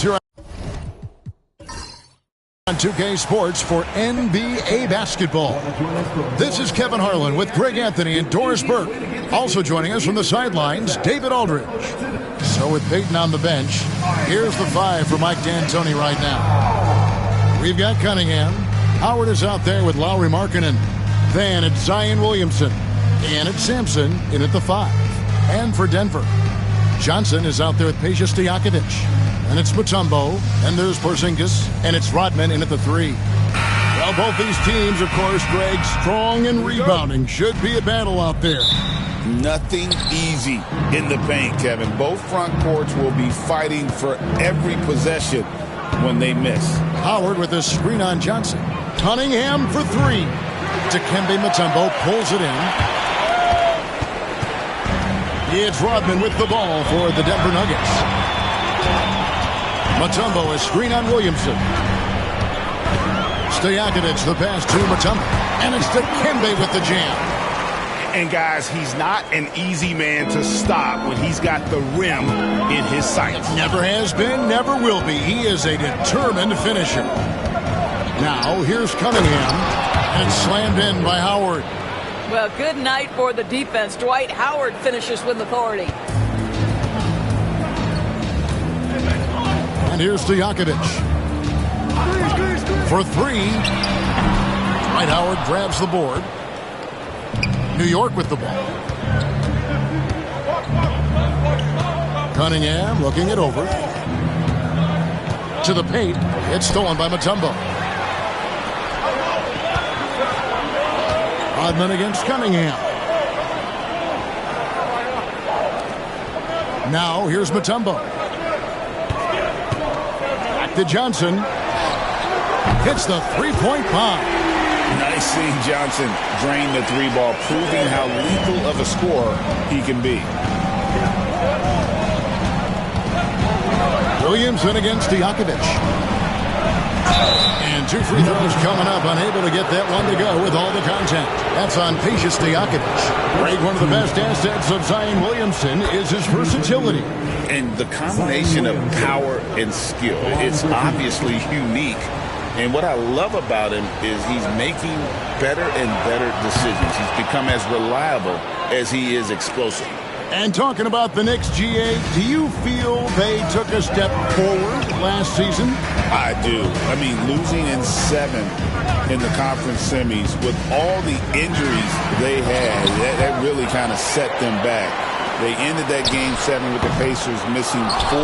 Here on 2K Sports for NBA basketball. This is Kevin Harlan with Greg Anthony and Doris Burke. Also joining us from the sidelines, David Aldridge. So with Peyton on the bench, here's the five for Mike D'Antoni right now. We've got Cunningham. Howard is out there with Lauri Markkanen. Then it's Zion Williamson. And it's Sampson in at the five. And for Denver, Johnson is out there with Peja Stojakovic. And it's Mutombo, and there's Porzingis, and it's Rodman in at the three. Well, both these teams, of course, Greg, strong and rebounding. Should be a battle out there. Nothing easy in the paint, Kevin. Both front courts will be fighting for every possession when they miss. Howard with a screen on Johnson. Cunningham for three. Dikembe Mutombo pulls it in. It's Rodman with the ball for the Denver Nuggets. Mutombo is screen on Williamson. Stojakovic the pass to Mutombo. And it's Dikembe with the jam. And guys, he's not an easy man to stop when he's got the rim in his sights. Never has been, never will be. He is a determined finisher. Now, here's Cunningham. And it's slammed in by Howard. Well, good night for the defense. Dwight Howard finishes with authority. And here's Stojakovic. For three. Dwight Howard grabs the board. New York with the ball. Cunningham looking it over. To the paint. It's stolen by Mutombo. Rodman against Cunningham. Now here's Mutombo. Back to Johnson. Hits the three-point bomb. Nice seeing Johnson drain the three ball, proving how lethal of a scorer he can be. Williamson against Stojakovic. And two free throws coming up, unable to get that one to go with all the contact. That's on Peja Stojakovic. Greg, one of the best assets of Zion Williamson is his versatility. And the combination of power and skill, it's obviously unique. And what I love about him is he's making better and better decisions. He's become as reliable as he is explosive. And talking about the Knicks, GA, do you feel they took a step forward last season? I do. I mean, losing in 7 in the conference semis with all the injuries they had, that really kind of set them back. They ended that game 7 with the Pacers missing 4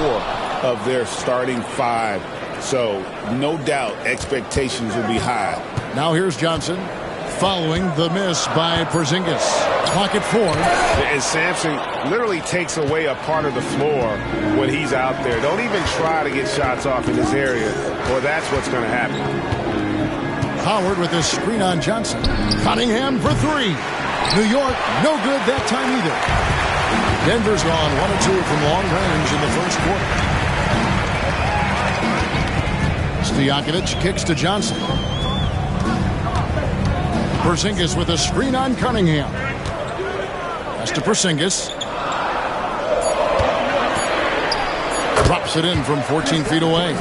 of their starting 5. So, no doubt, expectations will be high. Now here's Johnson following the miss by Porzingis. Clock at 4. And Sampson literally takes away a part of the floor when he's out there. Don't even try to get shots off in this area, or that's what's going to happen. Howard with a screen on Johnson. Cunningham for 3. New York, no good that time either. Denver's gone 1 or 2 from long range in the first quarter. Stojakovic kicks to Johnson. Porzingis with a screen on Cunningham. Pass to Porzingis. Drops it in from 14 feet away.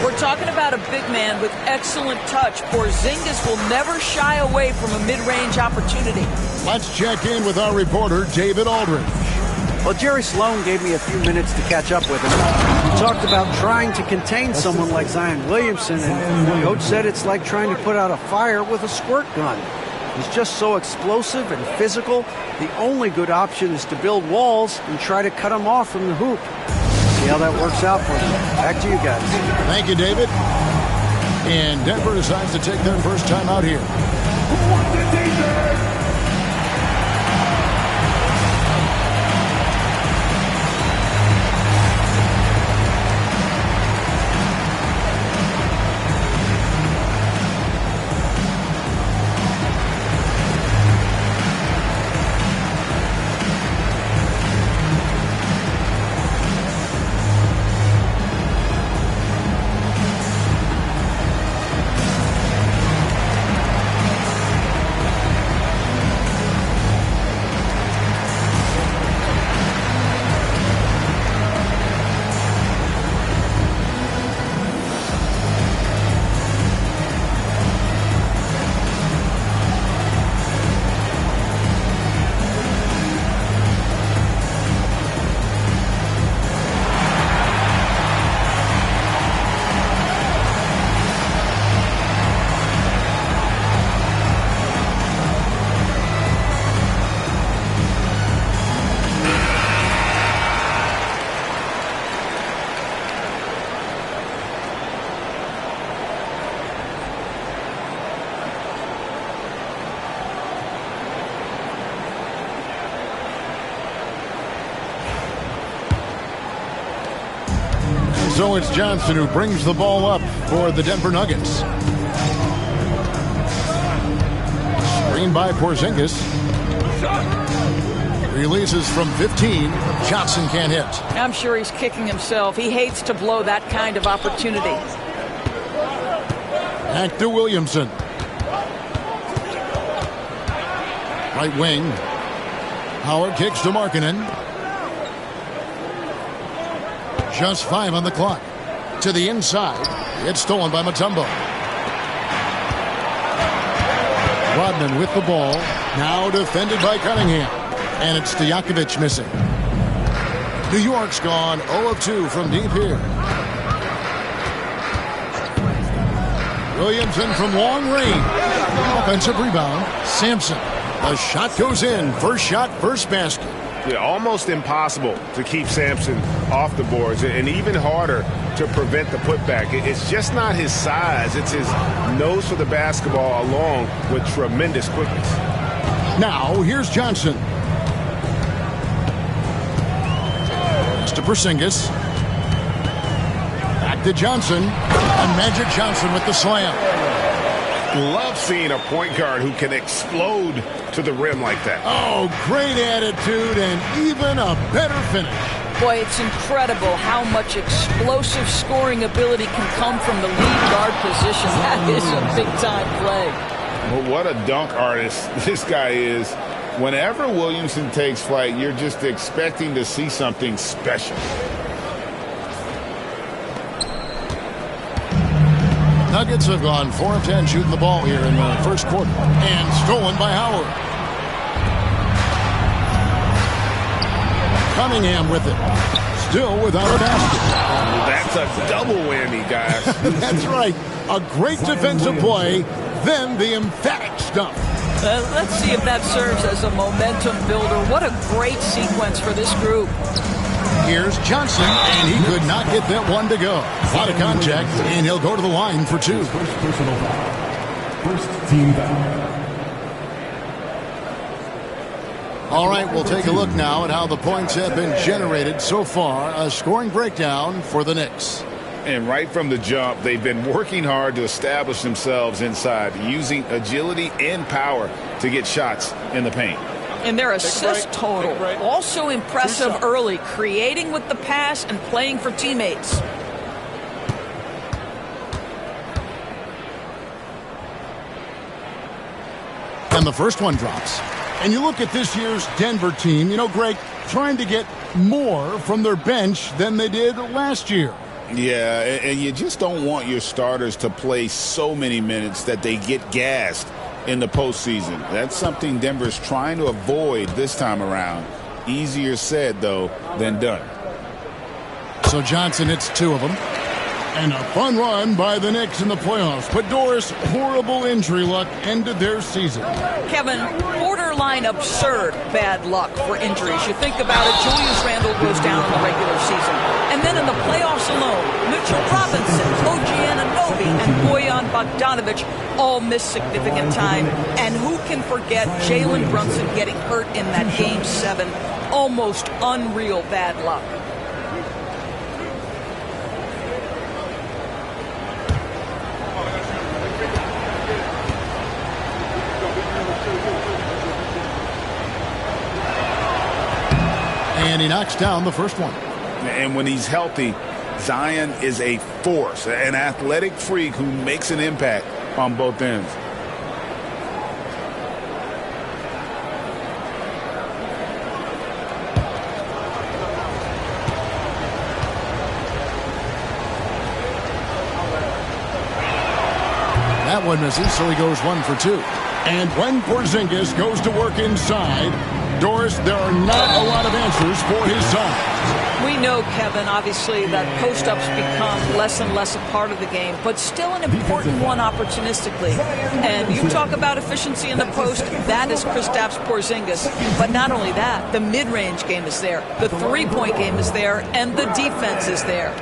We're talking about a big man with excellent touch. Porzingis will never shy away from a mid-range opportunity. Let's check in with our reporter, David Aldridge. Well, Jerry Sloan gave me a few minutes to catch up with him. He talked about trying to contain someone like Zion Williamson, and Coach said it's like trying to put out a fire with a squirt gun. He's just so explosive and physical. The only good option is to build walls and try to cut him off from the hoop. See how that works out for him. Back to you guys. Thank you, David. And Denver decides to take their first time out here. So it's Johnson who brings the ball up for the Denver Nuggets. Screen by Porzingis. Releases from 15. Johnson can't hit. I'm sure he's kicking himself. He hates to blow that kind of opportunity. Back to Williamson. Right wing. Howard kicks to Markkanen. Just 5 on the clock. To the inside. It's stolen by Mutombo. Rodman with the ball. Now defended by Cunningham. And it's Stojakovic missing. New York's gone 0 of 2 from deep here. Williamson from long range. Offensive rebound. Sampson. The shot goes in. First shot, first basket. Yeah, almost impossible to keep Sampson off the boards, and even harder to prevent the putback. It's just not his size. It's his nose for the basketball along with tremendous quickness. Now, here's Johnson. Pass to Porzingis. Back to Johnson. And Magic Johnson with the slam. Love seeing a point guard who can explode to the rim like that. Oh, great attitude and even a better finish. Boy, it's incredible how much explosive scoring ability can come from the lead guard position. That is a big-time play. Well, what a dunk artist this guy is. Whenever Williamson takes flight, you're just expecting to see something special. Nuggets have gone 4 of 10 shooting the ball here in the first quarter. And stolen by Howard. Cunningham with it. Still without a basket. That's a double whammy, guys. That's right. A great defensive play, then the emphatic stuff. Let's see if that serves as a momentum builder. What a great sequence for this group. Here's Johnson, and he could not get that one to go. A lot of contact, and he'll go to the line for 2. First personal foul. First team foul. All right, we'll take a look now at how the points have been generated so far. A scoring breakdown for the Knicks. And right from the jump, they've been working hard to establish themselves inside, using agility and power to get shots in the paint. And their assist total, also impressive early, creating with the pass and playing for teammates. And the first one drops. And you look at this year's Denver team, you know, Greg, trying to get more from their bench than they did last year. Yeah, and you just don't want your starters to play so many minutes that they get gassed in the postseason. That's something Denver's trying to avoid this time around. Easier said, though, than done. So Johnson hits 2 of them. And a fun run by the Knicks in the playoffs. But Doris, horrible injury luck ended their season. Kevin, borderline absurd bad luck for injuries. You think about it, Julius Randle goes down in the regular season. And then in the playoffs alone, Mitchell Robinson, OG Anunoby, and Bojan Bogdanovic all miss significant time. And who can forget Jalen Brunson getting hurt in that Game 7? Almost unreal bad luck. And he knocks down the first one. And when he's healthy, Zion is a force, an athletic freak who makes an impact on both ends. That one misses, so he goes 1 for 2. And when Porzingis goes to work inside, Doris, there are not a lot of answers for his size. We know, Kevin, obviously, that post-ups become less and less a part of the game, but still an important one opportunistically. And you talk about efficiency in the post, that is Kristaps Porzingis. But not only that, the mid-range game is there, the three-point game is there, and the defense is there.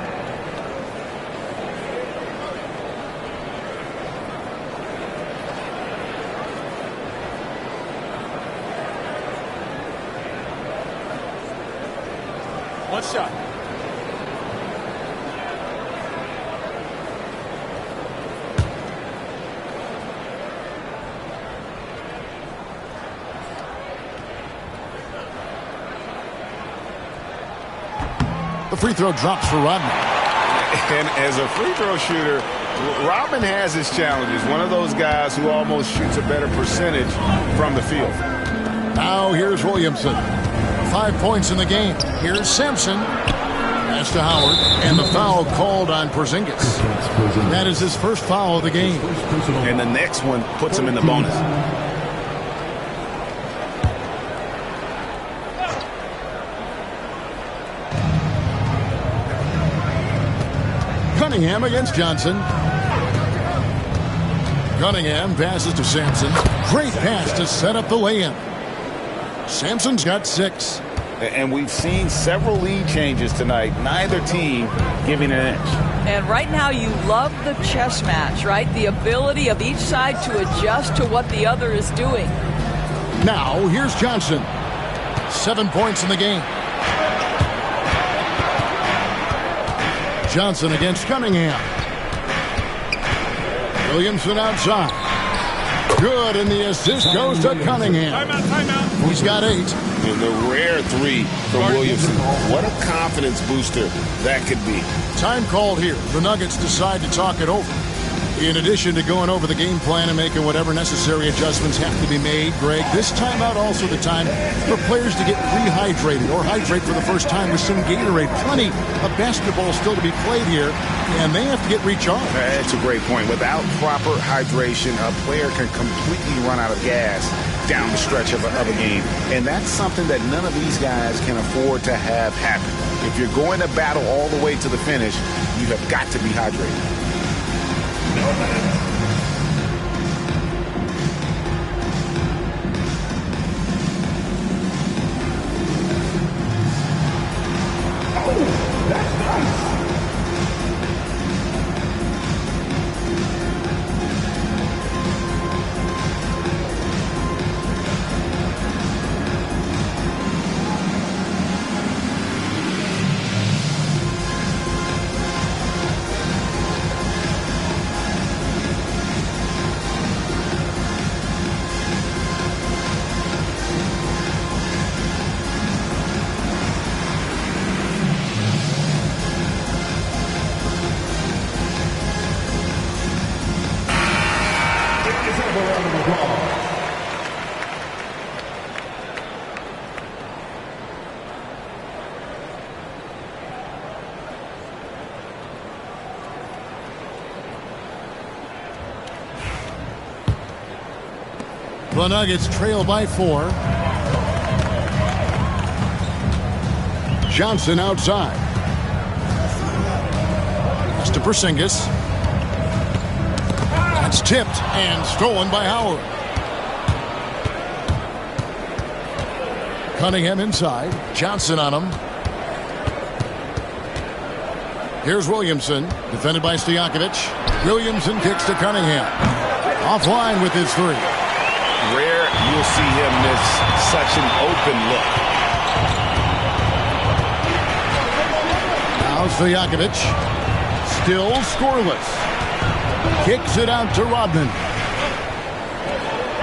One shot. The free throw drops for Rodman. And as a free throw shooter, Rodman has his challenges. One of those guys who almost shoots a better percentage from the field. Now here's Williamson. 5 points in the game. Here's Sampson. Pass to Howard. And the foul called on Porzingis. That is his first foul of the game. And the next one puts him in the bonus. Cunningham against Johnson. Cunningham passes to Sampson. Great pass to set up the lay-in. Sampson's got 6. And we've seen several lead changes tonight. Neither team giving an inch. And right now you love the chess match, right? The ability of each side to adjust to what the other is doing. Now here's Johnson. 7 points in the game. Johnson against Cunningham. Williamson outside. Good, and the assist goes to Cunningham. Timeout. He's got 8. The rare 3 from Williamson. What a confidence booster that could be. Time called here. The Nuggets decide to talk it over. In addition to going over the game plan and making whatever necessary adjustments have to be made, Greg, this timeout also the time for players to get rehydrated or hydrate for the first time with some Gatorade. Plenty of basketball still to be played here, and they have to get recharged. That's a great point. Without proper hydration, a player can completely run out of gas down the stretch of a game. And that's something that none of these guys can afford to have happen. If you're going to battle all the way to the finish, you have got to be hydrated. The Nuggets trail by 4. Johnson outside. Pass to Porzingis. That's tipped and stolen by Howard. Cunningham inside. Johnson on him. Here's Williamson. Defended by Stojakovic. Williamson kicks to Cunningham. Offline with his 3. Rare you'll see him miss such an open look. Now Stojakovic. Still scoreless. Kicks it out to Rodman.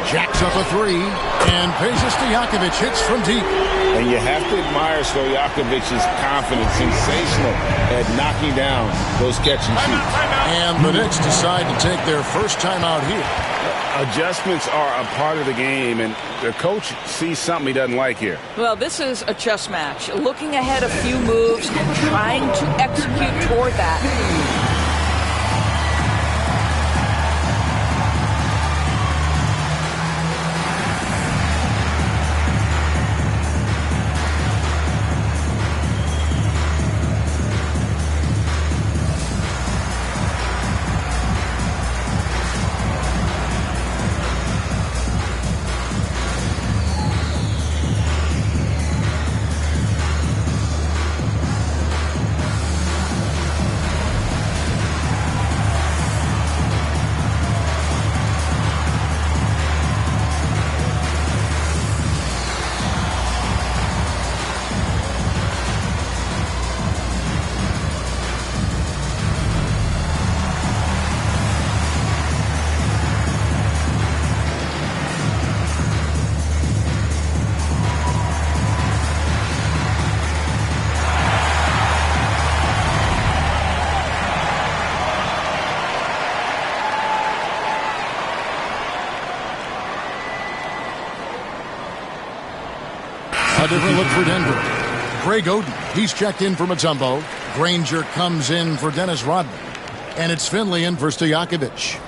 Jacks up a 3. And Peja Stojakovic hits from deep. And you have to admire Stojakovic's confidence. Sensational at knocking down those catch and shoots. And the Knicks decide to take their first timeout here. Adjustments are a part of the game, and the coach sees something he doesn't like here. Well, this is a chess match. Looking ahead a few moves, trying to execute toward that. different look for Denver. Greg Oden, he's checked in for Mutombo. Granger comes in for Dennis Rodman. And it's Finley in for Stojakovic.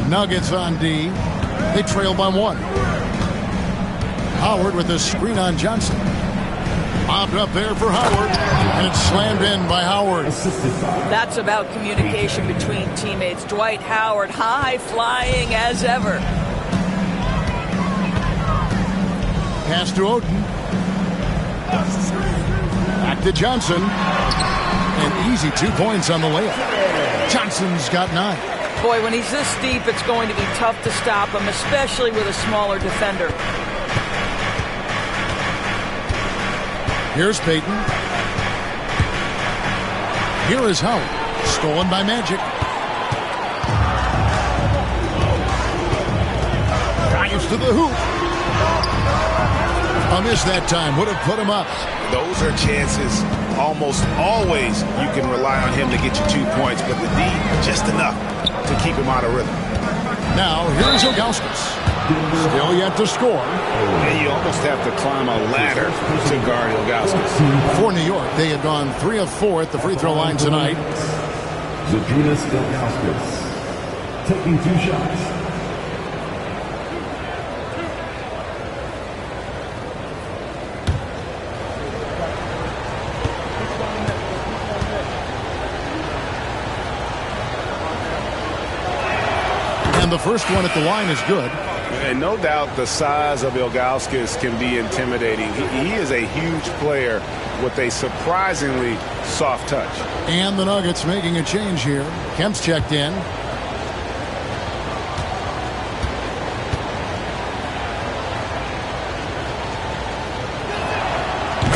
Nuggets on D. They trail by 1. Howard with a screen on Johnson. Bobbed up there for Howard, and it's slammed in by Howard. That's about communication between teammates. Dwight Howard, high flying as ever. Pass to Oden. Back to Johnson. And easy 2 points on the layup. Johnson's got 9. Boy, when he's this deep, it's going to be tough to stop him, especially with a smaller defender. Here's Payton. Here is Howard. Stolen by Magic. Drives to the hoop. A miss that time. Would have put him up. Those are chances almost always you can rely on him to get you 2 points, but the D, just enough to keep him out of rhythm. Now, here's Ilgauskas. Still yet to score. And you almost have to climb a ladder to guard Ilgauskas. For New York, they had gone 3 of 4 at the free throw line tonight. Zydrunas Ilgauskas taking 2 shots. And the first one at the line is good. And no doubt the size of Ilgauskas can be intimidating. He is a huge player with a surprisingly soft touch. And the Nuggets making a change here. Kemp's checked in.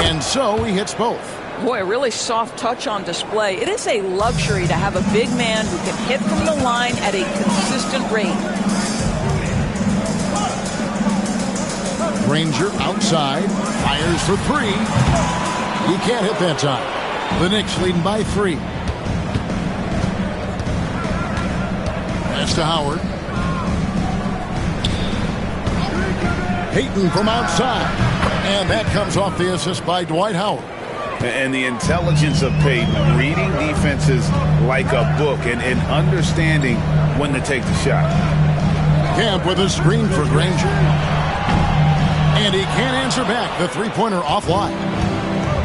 And so he hits both. Boy, a really soft touch on display. It is a luxury to have a big man who can hit from the line at a consistent rate. Granger outside, fires for 3. He can't hit that time. The Knicks leading by 3. Pass to Howard. Payton from outside. And that comes off the assist by Dwight Howard. And the intelligence of Payton, reading defenses like a book and understanding when to take the shot. Camp with a screen for Granger. And he can't answer back. The three-pointer offline.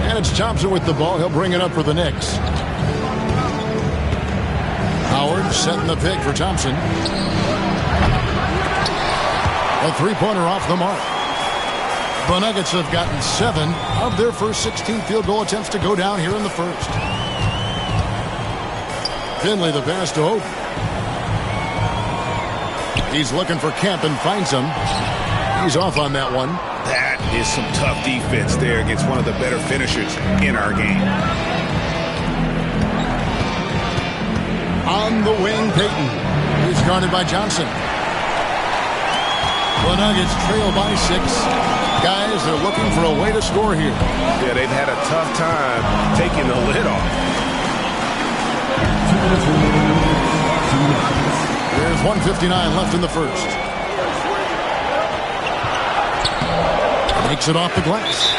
And it's Thompson with the ball. He'll bring it up for the Knicks. Howard setting the pick for Thompson. A three-pointer off the mark. The Nuggets have gotten 7 of their first 16 field goal attempts to go down here in the first. Finley the pass to Oden. He's looking for Kemp and finds him. He's off on that one. That is some tough defense there against one of the better finishers in our game. On the wing, Payton. He's guarded by Johnson. The Nuggets trail by 6. Guys, they're looking for a way to score here. Yeah, they've had a tough time taking the lid off. 2 minutes remaining. There's 1:59 left in the first. Makes it off the glass.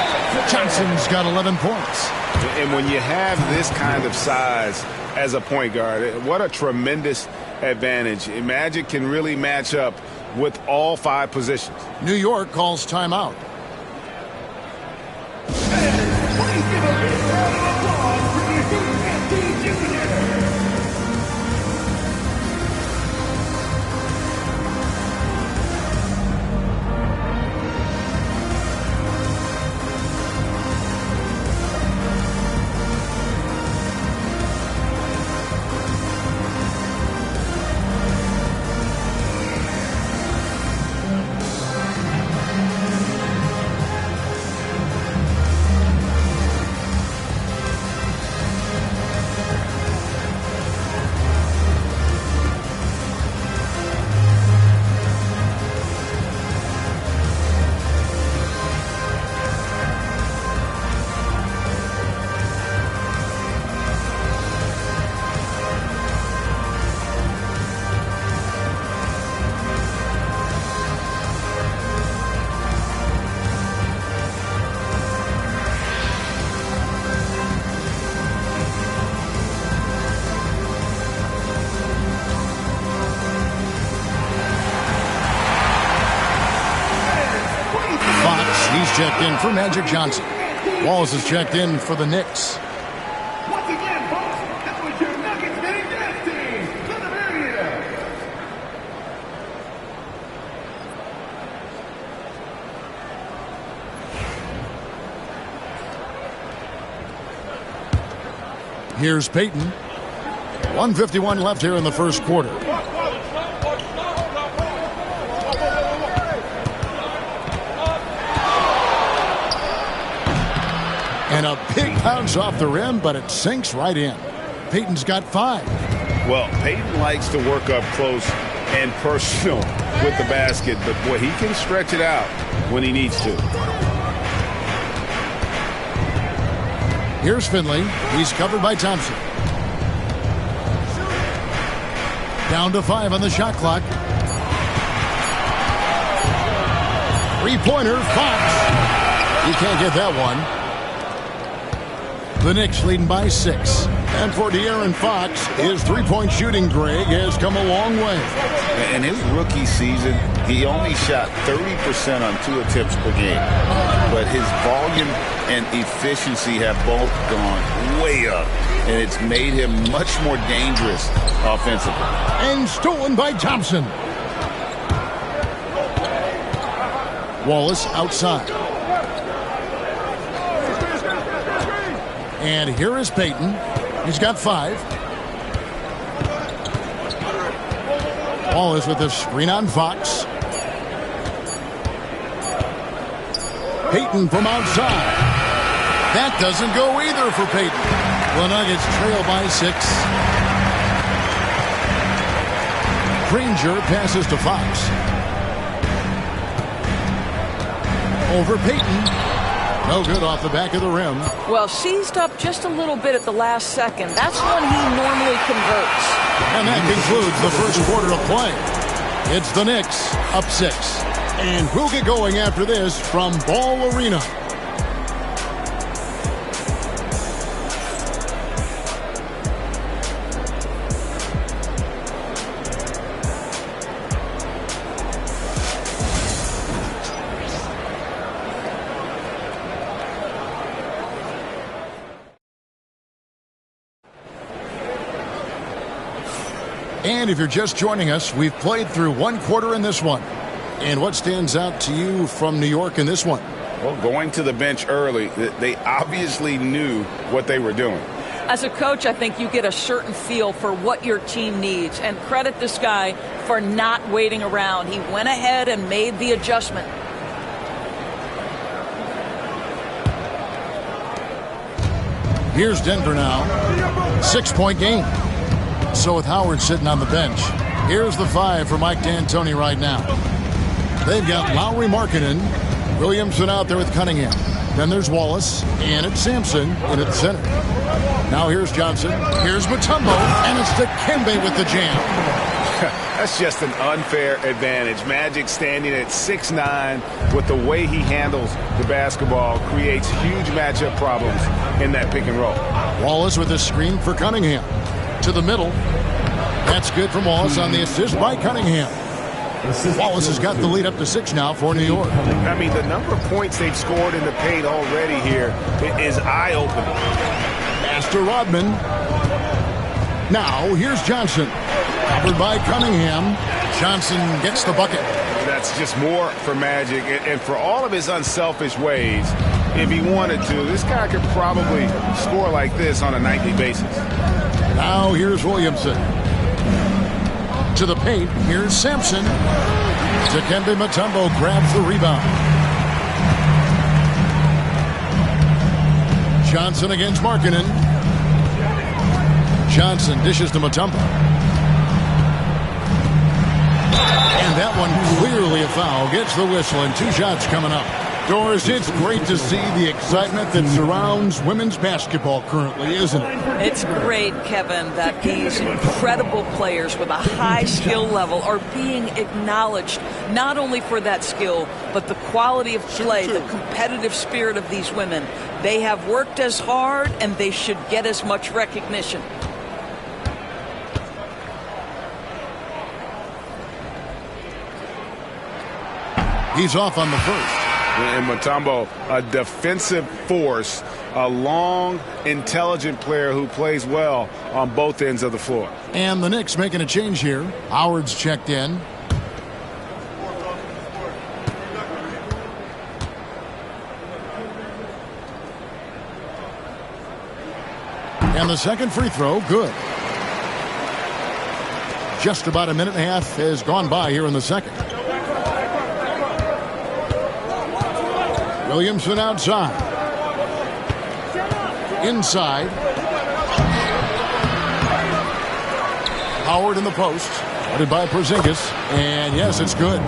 Johnson's got 11 points. And when you have this kind of size as a point guard, what a tremendous advantage. Magic can really match up with all 5 positions. New York calls timeout. checked in for Magic Johnson. Wallace is checked in for the Knicks. Once again, folks, that was your Nuggets getting nasty to the media. Here's Payton. 1:51 left here in the first quarter. And a big bounce off the rim, but it sinks right in. Payton's got 5. Well, Payton likes to work up close and personal with the basket, but boy, he can stretch it out when he needs to. Here's Finley. He's covered by Thompson. Down to 5 on the shot clock. Three-pointer, Fox. You can't get that one. The Knicks leading by 6. And for De'Aaron Fox, his three-point shooting, Greg, has come a long way. In his rookie season, he only shot 30% on 2 attempts per game. But his volume and efficiency have both gone way up. And it's made him much more dangerous offensively. And stolen by Thompson. Wallace outside. And here is Payton. He's got 5. Wallace with a screen on Fox. Payton from outside. That doesn't go either for Payton. The Nuggets trail by 6. Granger passes to Fox. Over Payton. No good off the back of the rim. Well, seized up just a little bit at the last second. That's when he normally converts. And that concludes the first quarter of play. It's the Knicks up 6. And we'll get going after this from Ball Arena. And if you're just joining us, we've played through 1 quarter in this one. And what stands out to you from New York in this one? Well, going to the bench early, they obviously knew what they were doing. As a coach, I think you get a certain feel for what your team needs. And credit this guy for not waiting around. He went ahead and made the adjustment. Here's Denver now. 6-point game. So with Howard sitting on the bench, here's the 5 for Mike D'Antoni right now. They've got Lowry, Markkanen, Williamson out there with Cunningham. Then there's Wallace, and it's Sampson in at the center. Now here's Johnson, here's Mutombo, and it's Dikembe with the jam. That's just an unfair advantage. Magic standing at 6'9", with the way he handles the basketball, creates huge matchup problems in that pick and roll. Wallace with a screen for Cunningham. To the middle. That's good from Wallace on the assist by Cunningham. Wallace has got the lead up to 6 now for New York. I mean, the number of points they've scored in the paint already here is eye-opening. Master Rodman. Now, here's Johnson. Covered by Cunningham. Johnson gets the bucket. That's just more for Magic. And for all of his unselfish ways, if he wanted to, this guy could probably score like this on a nightly basis. Now here's Williamson. To the paint, here's Sampson. Dikembe Mutombo grabs the rebound. Johnson against Markkanen. Johnson dishes to Mutombo. And that one clearly a foul. Gets the whistle and 2 shots coming up. Doris, it's great to see the excitement that surrounds women's basketball currently, isn't it? It's great, Kevin, that these incredible players with a high skill level are being acknowledged, not only for that skill, but the quality of play, the competitive spirit of these women. They have worked as hard, and they should get as much recognition. He's off on the first. And Mutombo, a defensive force, a long, intelligent player who plays well on both ends of the floor. And the Knicks making a change here. Howard's checked in. And the second free throw, good. Just about a minute and a half has gone by here in the second. Williamson outside. Inside. Howard in the post. Guarded by Porzingis. And yes, it's good.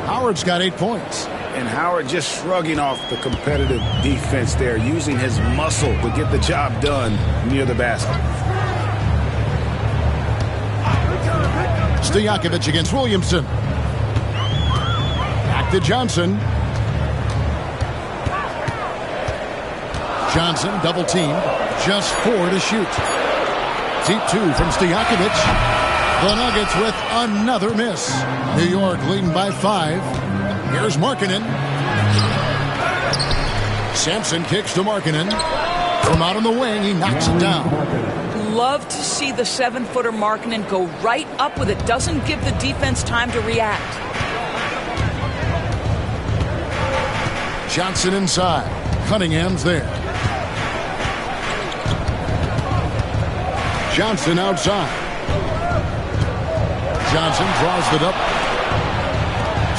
Howard's got 8 points. And Howard just shrugging off the competitive defense there, using his muscle to get the job done near the basket. Stojakovic against Williamson. Back to Johnson. Johnson double teamed. Just 4 to shoot. Deep 2 from Stojakovic. The Nuggets with another miss. New York leading by 5. Here's Markkanen. Sampson kicks to Markkanen. From out on the wing, he knocks it down. Love to see the 7-footer Markkanen go right up with it. Doesn't give the defense time to react. Johnson inside. Cunningham's there. Johnson outside. Johnson draws it up.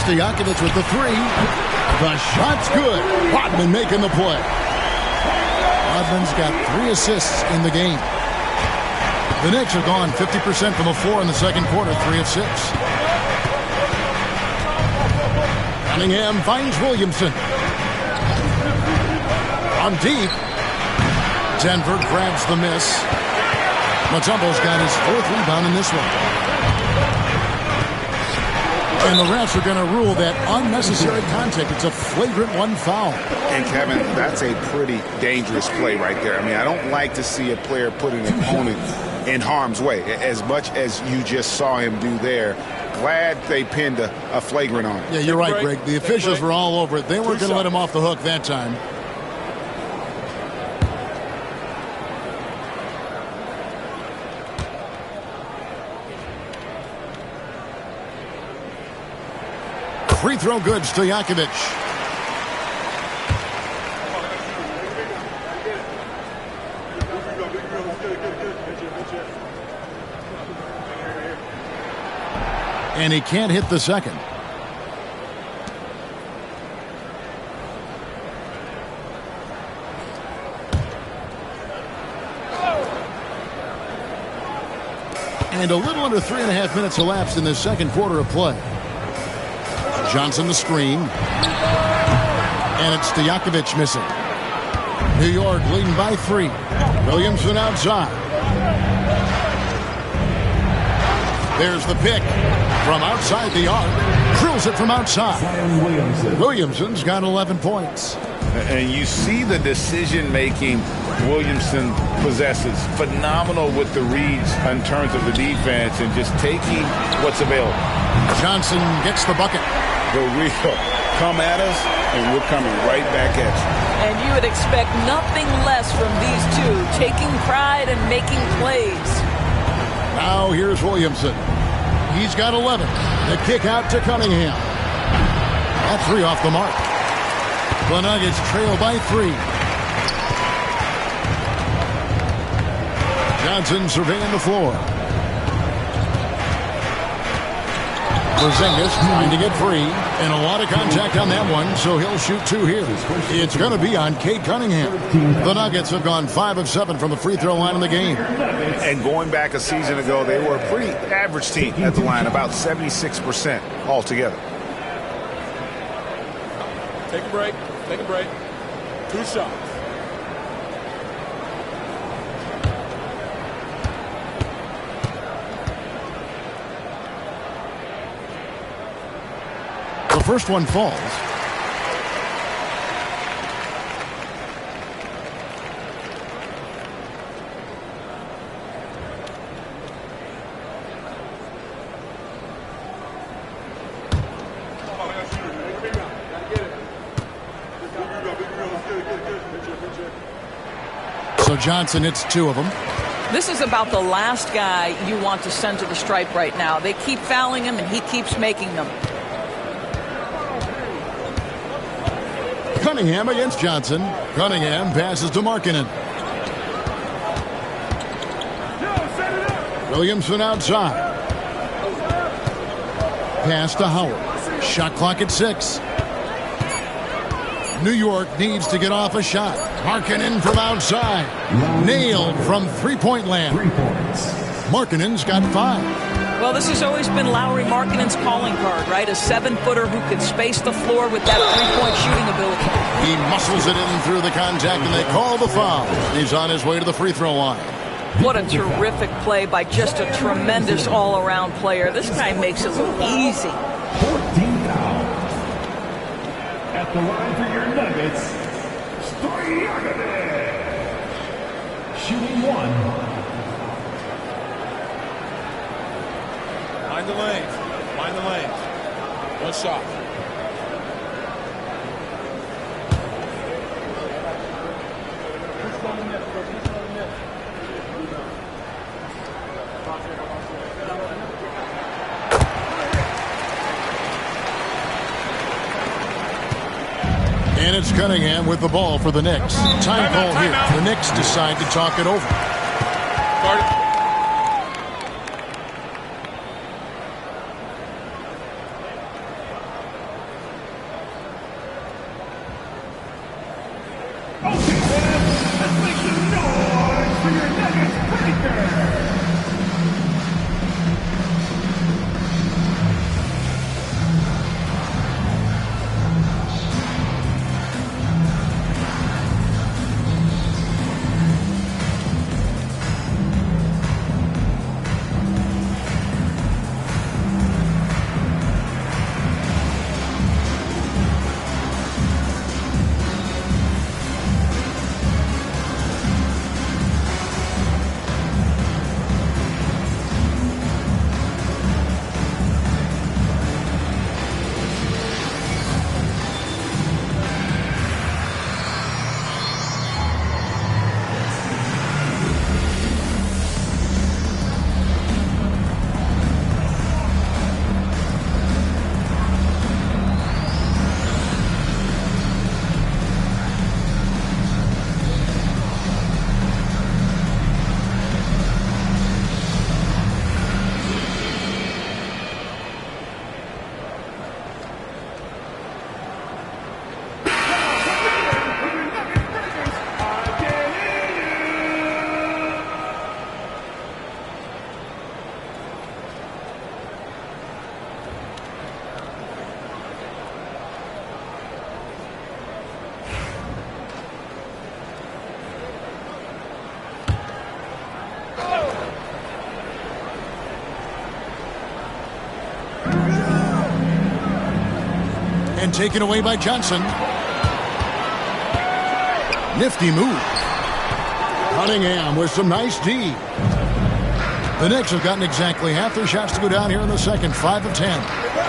Stojakovic with the 3. The shot's good. Rodman making the play. Rodman's got 3 assists in the game. The Knicks have gone 50% from the floor in the second quarter, 3 of 6. Cunningham finds Williamson. On deep. Denver grabs the miss. Mutombo's got his 4th rebound in this one. And the refs are going to rule that unnecessary contact. It's a flagrant 1 foul. And Kevin, that's a pretty dangerous play right there. I mean, I don't like to see a player put an opponent in harm's way, as much as you just saw him do there. Glad they pinned a flagrant on him. Yeah, you're right, Greg. The officials were all over it. They weren't going to let him off the hook that time. Free throw good, Stojakovic. And he can't hit the second. And a little under 3.5 minutes elapsed in the second quarter of play. Johnson the screen. And it's Stojakovic missing. New York leading by 3. Williamson outside. There's the pick from outside the arc. Drills it from outside. Williamson's got 11 points. And you see the decision-making Williamson possesses. Phenomenal with the reads in terms of the defense and just taking what's available. Johnson gets the bucket. The real come at us, and we're coming right back at you. And you would expect nothing less from these two, taking pride and making plays. Now here's Williamson. He's got 11. The kick out to Cunningham. That 3 off the mark. The Nuggets trail by 3. Johnson surveying the floor. Porzingis trying to get free, and a lot of contact on that one, so he'll shoot 2 here. It's going to be on Cade Cunningham. The Nuggets have gone 5 of 7 from the free throw line in the game. And going back a season ago, they were a pretty average team at the line, about 76% altogether. Take a break. Take a break. 2 shots. The first one falls. So Johnson hits 2 of them. This is about the last guy you want to send to the stripe right now. They keep fouling him, and he keeps making them. Cunningham against Johnson. Cunningham passes to Markkanen. Williamson outside. Pass to Howard. Shot clock at 6. New York needs to get off a shot. Markkanen from outside. Nailed from three-point land. Markkanen's got 5. Well, this has always been Lauri Markkanen's calling card, right? A 7-footer who can space the floor with that three-point shooting ability. He muscles it in through the contact, and they call the foul. He's on his way to the free throw line. What a terrific play by just a tremendous all-around player. This guy makes it look easy. 14 foul. At the line for your Nuggets, shooting 1. Mind the lanes. Mind the lanes. 1 shot. And it's Cunningham with the ball for the Knicks. Time call here. The Knicks decide to talk it over. Guard it. Let's make some noise for your Nuggets breaker. And taken away by Johnson. Nifty move. Cunningham with some nice D. The Knicks have gotten exactly half their shots to go down here in the second. 5 of 10.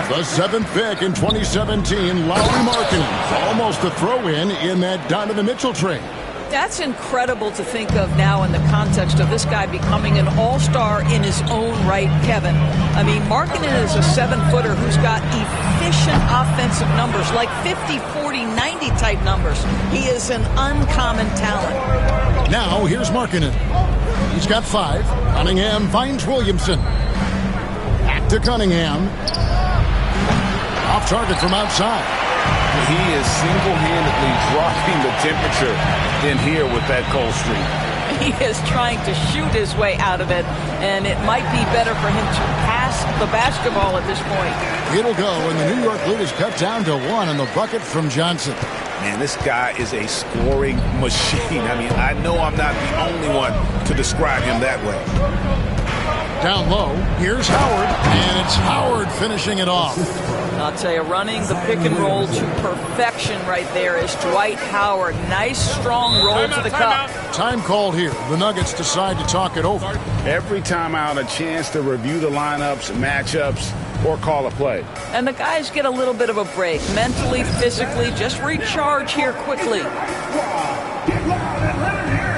The 7th pick in 2017, Lauri Markkanen. Almost a throw-in in that Donovan Mitchell trade. That's incredible to think of now in the context of this guy becoming an all-star in his own right, Kevin. I mean, Markkanen is a 7-footer who's got efficient offensive numbers, like 50, 40, 90 type numbers. He is an uncommon talent. Now, here's Markkanen. He's got 5. Cunningham finds Williamson. Back to Cunningham. Off target from outside. He is single-handedly dropping the temperature in here with that cold streak. He is trying to shoot his way out of it, and it might be better for him to pass the basketball at this point. It'll go, and the New York lead is cut down to 1 on the bucket from Johnson. Man, this guy is a scoring machine. I mean, I know I'm not the only one to describe him that way. Down low, here's Howard, and it's Howard finishing it off. I'll tell you, running the pick and roll to perfection right there is Dwight Howard. Nice, strong roll to the cup. Time called here. The Nuggets decide to talk it over. Every timeout, a chance to review the lineups, matchups, or call a play. And the guys get a little bit of a break. Mentally, physically, just recharge here quickly. Get loud and let it hear.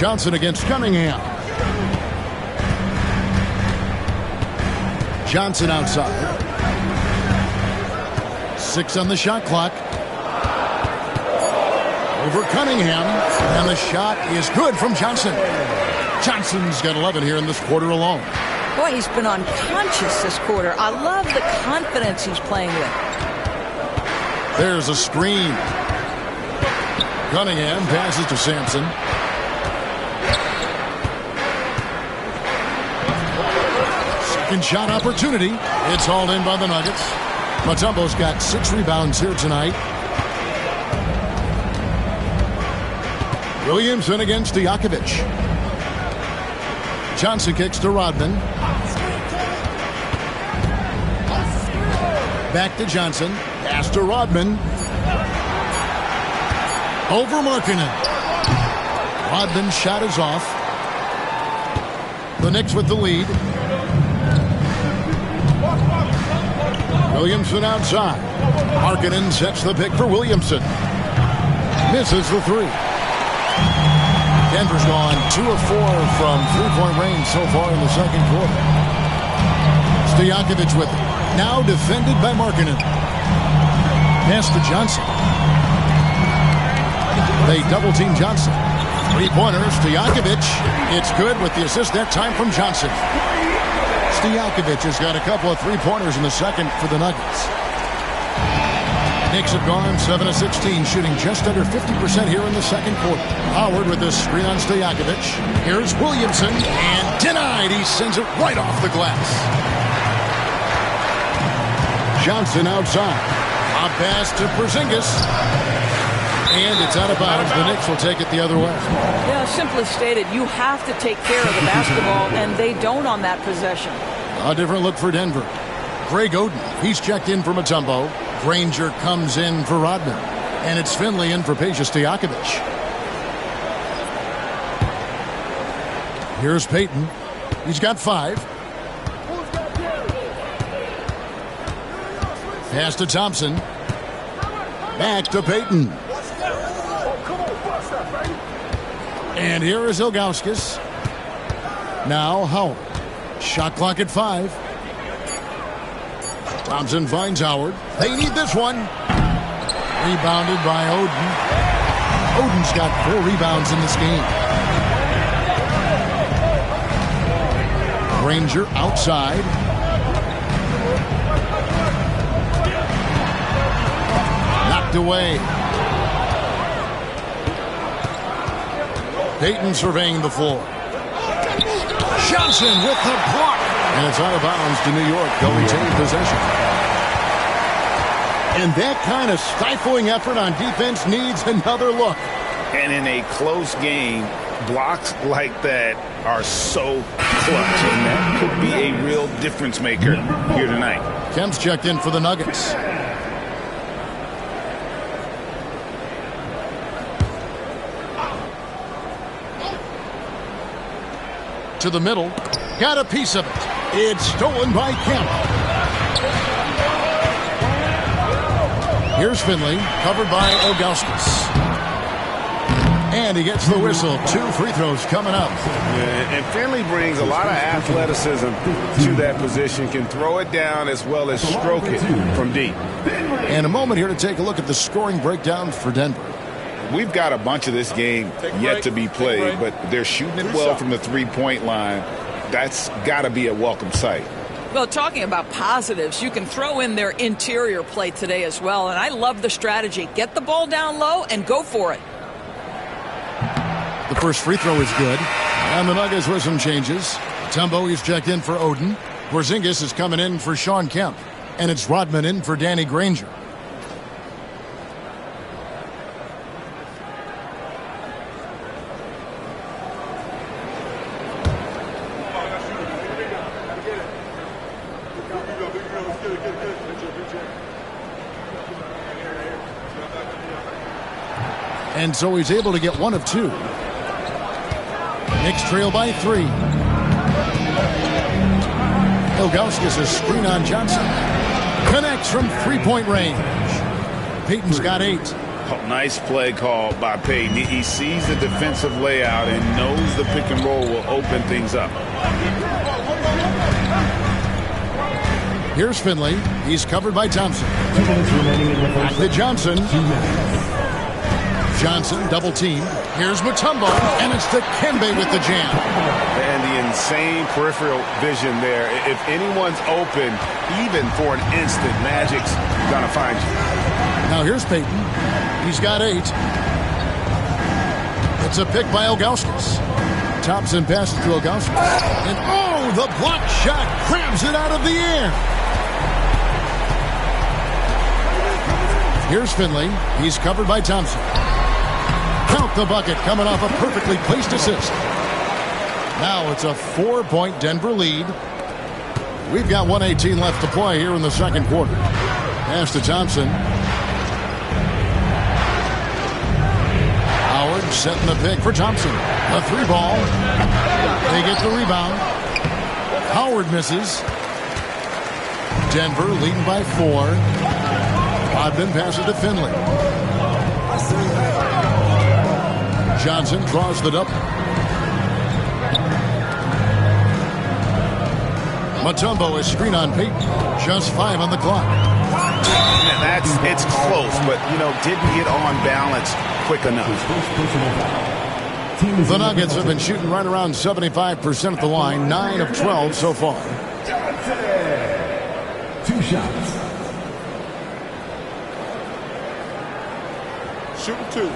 Johnson against Cunningham. Johnson outside. 6 on the shot clock. Over Cunningham. And the shot is good from Johnson. Johnson's got 11 here in this quarter alone. Boy, he's been unconscious this quarter. I love the confidence he's playing with. There's a screen. Cunningham passes to Sampson. Second shot opportunity. It's hauled in by the Nuggets. Mutombo's got 6 rebounds here tonight. Williamson against Stojakovic. Johnson kicks to Rodman. Back to Johnson. Pass to Rodman. Over Markkanen. Rodman's shot is off. The Knicks with the lead. Williamson outside. Markkanen sets the pick for Williamson. Misses the 3. Denver's gone 2 of 4 from three-point range so far in the second quarter. Stojakovic with it. Now defended by Markkanen. Pass to Johnson. They double-team Johnson. 3-pointer, Stojakovic. It's good with the assist that time from Johnson. Stojakovic has got a couple of 3-pointers in the second for the Nuggets. Knicks have gone 7 of 16, shooting just under 50% here in the second quarter. Howard with this screen on Stojakovic. Here's Williamson, and denied. He sends it right off the glass. Johnson outside. A pass to Porzingis. And it's out of bounds. The Knicks will take it the other way. Yeah, simply stated, you have to take care of the basketball, and they don't on that possession. A different look for Denver. Greg Oden, he's checked in for Mutombo. Granger comes in for Rodman. And it's Finley in for Peja Stojakovic. Here's Payton. He's got 5. Pass to Thompson. Back to Payton. And here is Ilgauskas. Now Howard. Shot clock at 5. Thompson finds Howard. They need this one. Rebounded by Oden. Oden's got 4 rebounds in this game. Granger outside. Knocked away. Payton surveying the floor. Johnson with the block. And it's out of bounds to New York. They'll retain possession. And that kind of stifling effort on defense needs another look. And in a close game, blocks like that are so clutch. And that could be a real difference maker here tonight. Kemp's checked in for the Nuggets. To the middle. Got a piece of it. It's stolen by Kemp. Here's Finley, covered by Ilgauskas. And he gets the whistle. 2 free throws coming up. Yeah, and Finley brings a lot of athleticism to that position. Can throw it down as well as stroke it from deep. And a moment here to take a look at the scoring breakdown for Denver. We've got a bunch of this game yet to be played, but they're shooting it well from the three-point line. That's got to be a welcome sight. Well, talking about positives, you can throw in their interior play today as well, and I love the strategy. Get the ball down low and go for it. The first free throw is good. And the Nuggets with some changes. Mutombo, he's checked in for Oden. Porzingis is coming in for Shawn Kemp. And it's Rodman in for Danny Granger. And so he's able to get 1 of 2. Knicks trail by 3. Ilgauskas is screen on Johnson. Connects from 3-point range. Payton's got 8. Oh, nice play call by Payton. He sees the defensive layout and knows the pick and roll will open things up. Here's Finley. He's covered by Thompson. Back to Johnson. Johnson, double team. Here's Mutombo, and it's Dikembe with the jam. And the insane peripheral vision there. If anyone's open, even for an instant, Magic's gonna find you. Now here's Payton. He's got 8. It's a pick by Ilgauskas. Thompson passes to Ilgauskas. And oh, the block shot grabs it out of the air. Here's Finley. He's covered by Thompson. Count the bucket coming off a perfectly placed assist. Now it's a 4-point Denver lead. We've got 1:18 left to play here in the second quarter. Pass to Thompson. Howard setting the pick for Thompson. A 3-ball. They get the rebound. Howard misses. Denver leading by 4. Bodman passes to Finley. Johnson draws the double. Mutombo is screen on Payton. Just 5 on the clock. It's close, but, didn't get on balance quick enough. The Nuggets have been shooting right around 75% at the line, 9 of 12 so far. 2 shots. Shooting 2.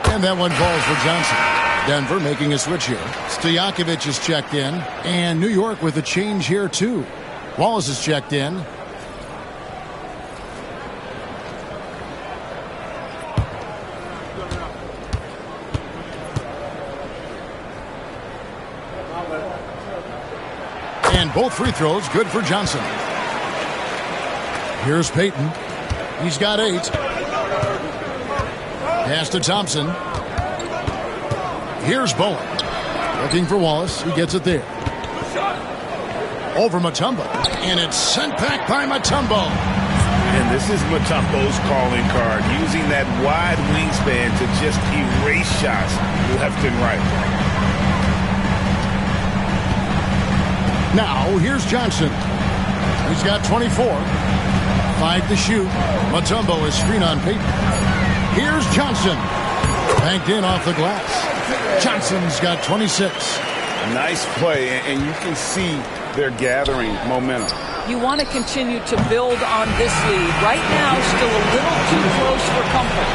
And that one falls for Johnson. Denver making a switch here. Stojakovic is checked in. And New York with a change here, too. Wallace is checked in. And both free throws good for Johnson. Here's Payton. He's got 8. Pass to Thompson. Here's Bowen. Looking for Wallace. He gets it there. Over Mutombo. And it's sent back by Mutombo. And this is Mutombo's calling card. Using that wide wingspan to just erase shots left and right. Now, here's Johnson. He's got 24. 5 to shoot. Mutombo is screen on Payton. Here's Johnson. Banked in off the glass. Johnson's got 26. Nice play, and you can see they're gathering momentum. You want to continue to build on this lead. Right now, still a little too close for comfort.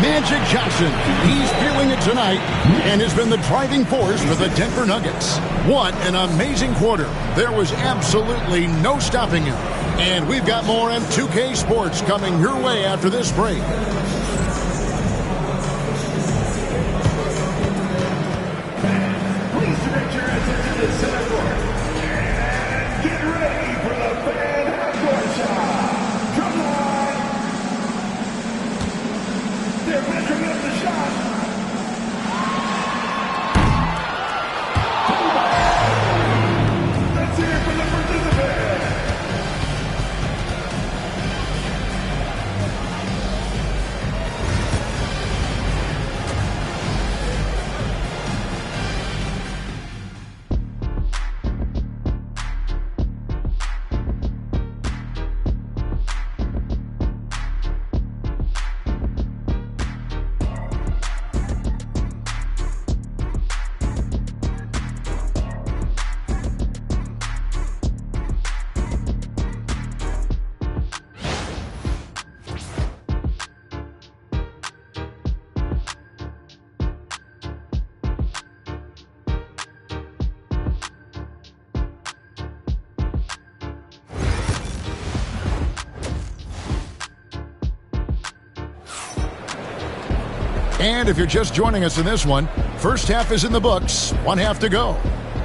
Magic Johnson, he's feeling it tonight and has been the driving force for the Denver Nuggets. What an amazing quarter. There was absolutely no stopping him. And we've got more M2K Sports coming your way after this break. Please direct your attention to the center court. And get ready for the fan half-court shot. Come on. They're measuring up the shot. Let's hear it for the participant. And if you're just joining us in this one, first half is in the books, 1 half to go.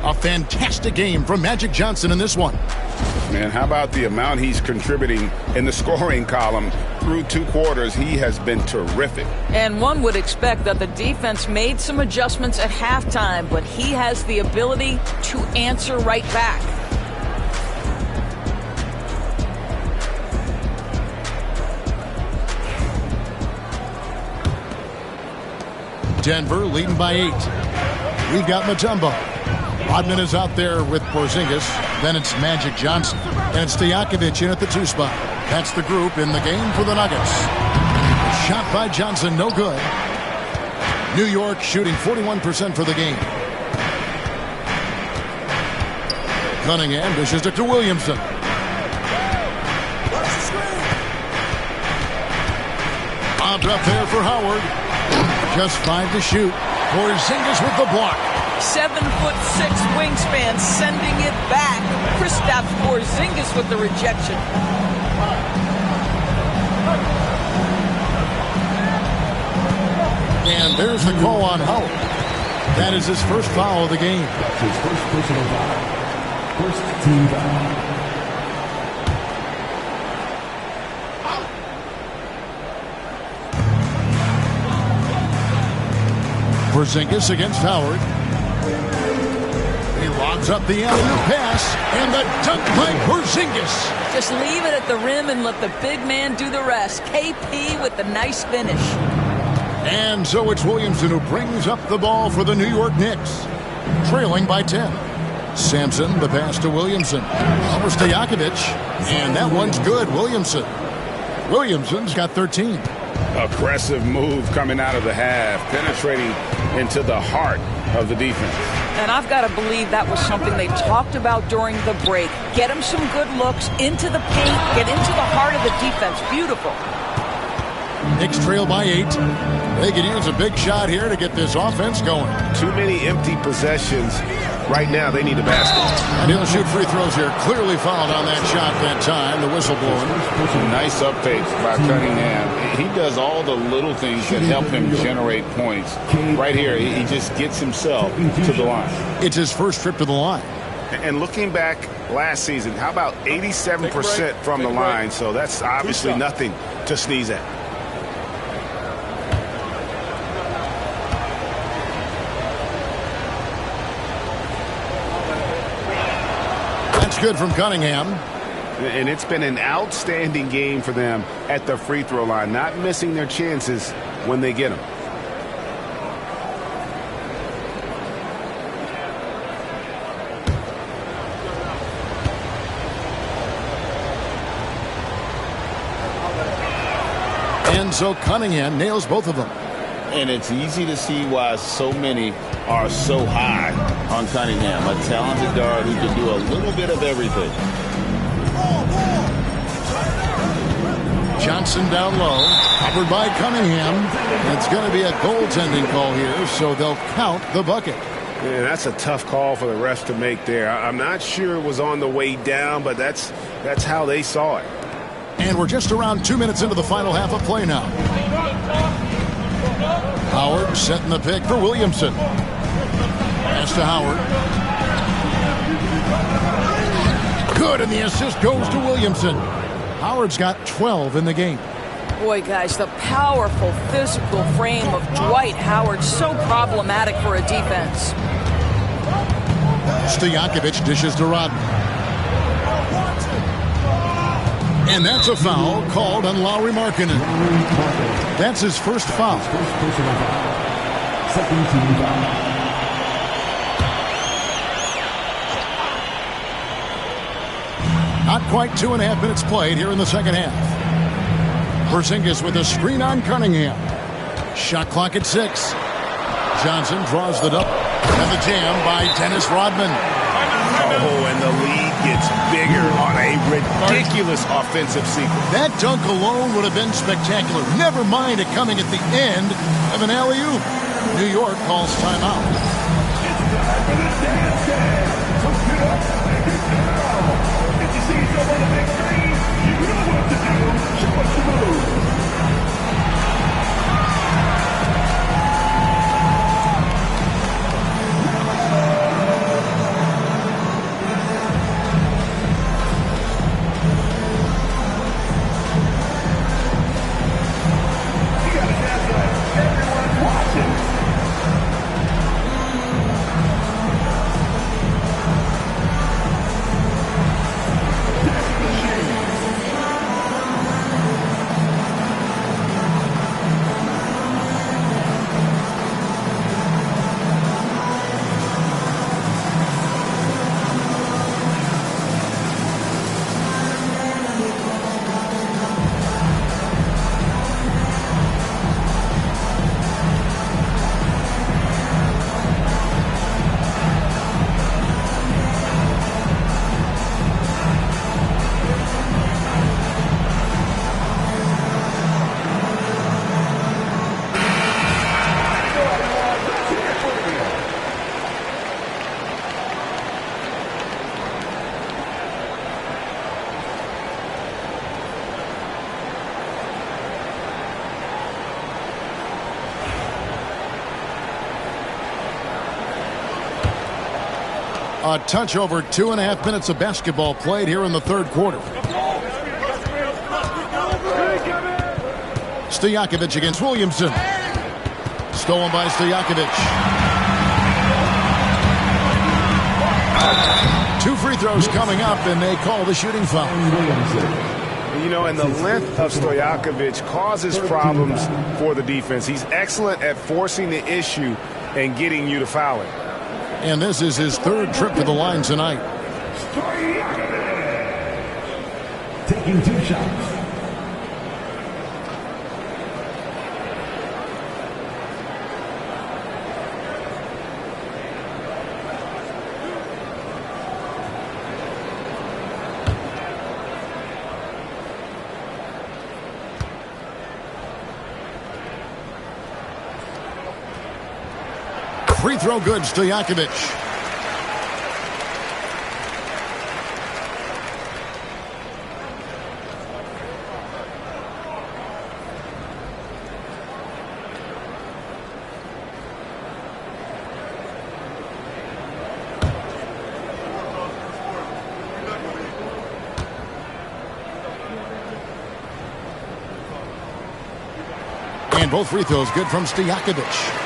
A fantastic game from Magic Johnson in this one. Man, how about the amount he's contributing in the scoring column through 2 quarters? He has been terrific. And one would expect that the defense made some adjustments at halftime, but he has the ability to answer right back. Denver leading by 8. We've got Mutombo. Rodman is out there with Porzingis. Then it's Magic Johnson. And it's Stojakovic in at the 2 spot. That's the group in the game for the Nuggets. Shot by Johnson, no good. New York shooting 41% for the game. Cunningham dishes it to Williamson. Bobbed up there for Howard. Just 5 to shoot. Porzingis with the block. 7'6" wingspan, sending it back. Kristaps Porzingis with the rejection. And there's the call on Howard. That is his first foul of the game. That's his first personal foul. First team foul. Porzingis against Howard. He lobs up the alley-oop pass, and the dunk by Porzingis. Just leave it at the rim and let the big man do the rest. KP with the nice finish. And so it's Williamson who brings up the ball for the New York Knicks, trailing by 10. Sampson, the pass to Williamson. Over Stojakovic, and that one's good. Williamson's got 13. Aggressive move coming out of the half, penetrating into the heart of the defense. And I've got to believe that was something they talked about during the break. Get him some good looks into the paint, get into the heart of the defense. Beautiful. Knicks trail by 8. They can use a big shot here to get this offense going. Too many empty possessions. Right now, they need a basket. And he'll shoot free throws here. Clearly fouled on that shot that time. The whistle blowing. Nice up fake by Cunningham. He does all the little things that help him generate points. Right here, he just gets himself to the line. It's his first trip to the line. And looking back last season, how about 87% from the line? So that's obviously nothing to sneeze at. Good from Cunningham. And it's been an outstanding game for them at the free throw line, not missing their chances when they get them. And so Cunningham nails both of them. And it's easy to see why so many are so high on Cunningham, a talented guard who can do a little bit of everything. Johnson down low, covered by Cunningham. It's going to be a goaltending call here, so they'll count the bucket. Yeah, that's a tough call for the refs to make there. I'm not sure it was on the way down, but that's how they saw it. And we're just around 2 minutes into the final half of play now. Howard setting the pick for Williamson. Pass to Howard. Good, and the assist goes to Williamson. Howard's got 12 in the game. Boy, guys, the powerful physical frame of Dwight Howard, so problematic for a defense. Stojakovic dishes to Rodman. And that's a foul called on Lauri Markkanen. That's his first foul. Second team foul. Not quite 2.5 minutes played here in the second half. Porzingis with a screen on Cunningham. Shot clock at 6. Johnson draws the double. And the jam by Dennis Rodman. Oh, and the lead gets bigger on a ridiculous offensive sequence. That dunk alone would have been spectacular. Never mind it coming at the end of an alley-oop. New York calls timeout. It's time for the dance dance. So get up and get down. If you see someone on the big screen, you know what to do. Show us the move. A touch over 2.5 minutes of basketball played here in the third quarter. Stojakovic against Williamson. Stolen by Stojakovic. 2 free throws coming up, and they call the shooting foul. You know, and the length of Stojakovic causes problems for the defense. He's excellent at forcing the issue and getting you to foul him. And this is his 3rd trip to the line tonight. Taking 2 shots. Free throw good, Stojakovic. And both free throws good from Stojakovic.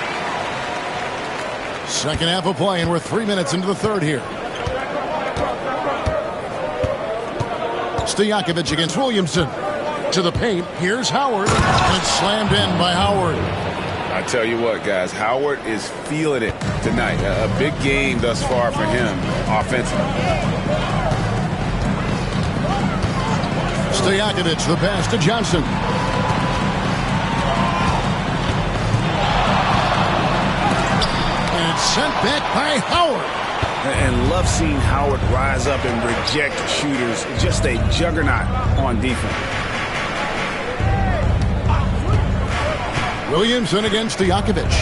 Second half of play, and we're 3 minutes into the third here. Stojakovic against Williamson. To the paint. Here's Howard. And it's slammed in by Howard. I tell you what, guys, Howard is feeling it tonight. A big game thus far for him offensively. Stojakovic, the pass to Johnson. Sent back by Howard. And love seeing Howard rise up and reject shooters. Just a juggernaut on defense. Williamson against Stojakovic.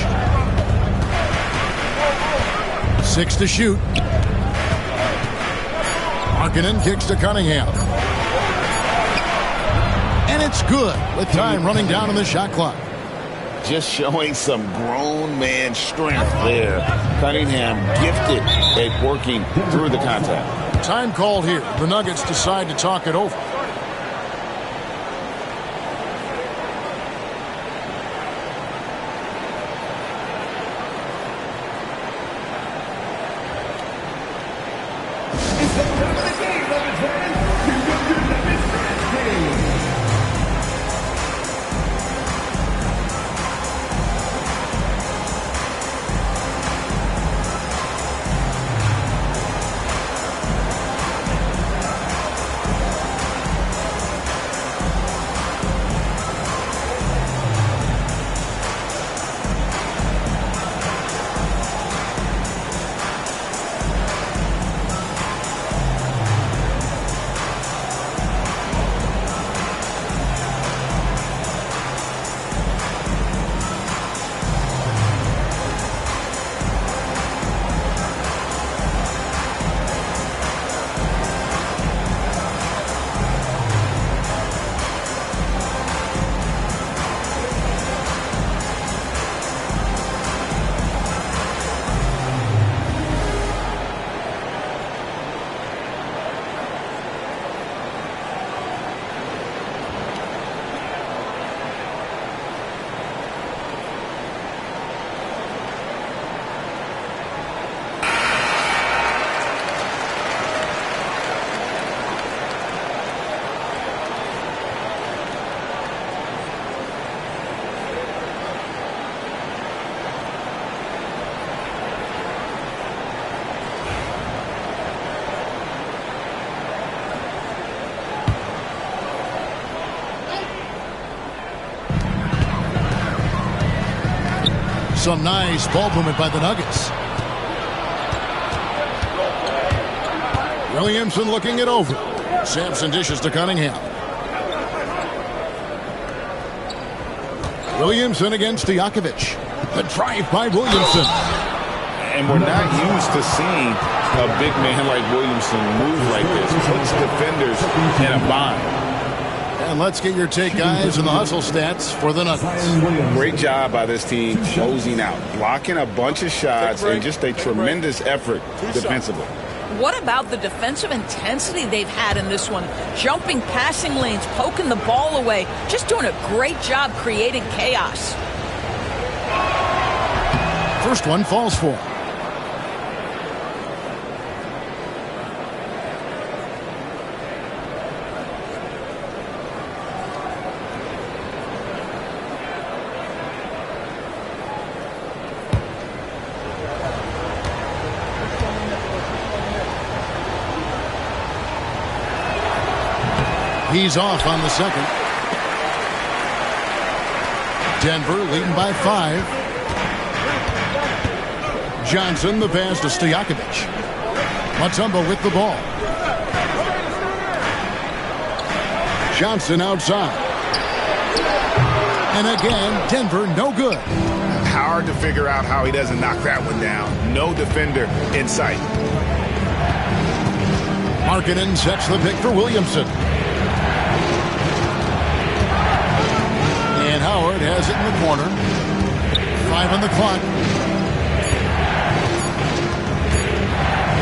6 to shoot. Markkanen kicks to Cunningham. And it's good with time running down on the shot clock. Just showing some grown man strength there. Cunningham gifted at working through the contact. Time called here. The Nuggets decide to talk it over. It's the time of the game, Nuggets fans. You got your Nuggets game. Some nice ball movement by the Nuggets. Williamson looking it over. Sampson dishes to Cunningham. Williamson against Stojakovic. The drive by Williamson. And we're not used to seeing a big man like Williamson move like this. Puts defenders in a bind. And let's get your take, guys, on the hustle stats for the Nuggets. Great job by this team closing out, blocking a bunch of shots, and just a tremendous effort defensively. What about the defensive intensity they've had in this one? Jumping passing lanes, poking the ball away, just doing a great job creating chaos. First one falls for. He's off on the second. Denver leading by 5. Johnson, the pass to Stojakovic. Mutombo with the ball. Johnson outside. And again, Denver no good. Hard to figure out how he doesn't knock that one down. No defender in sight. Markkanen sets the pick for Williamson. And Howard has it in the corner. 5 on the clock.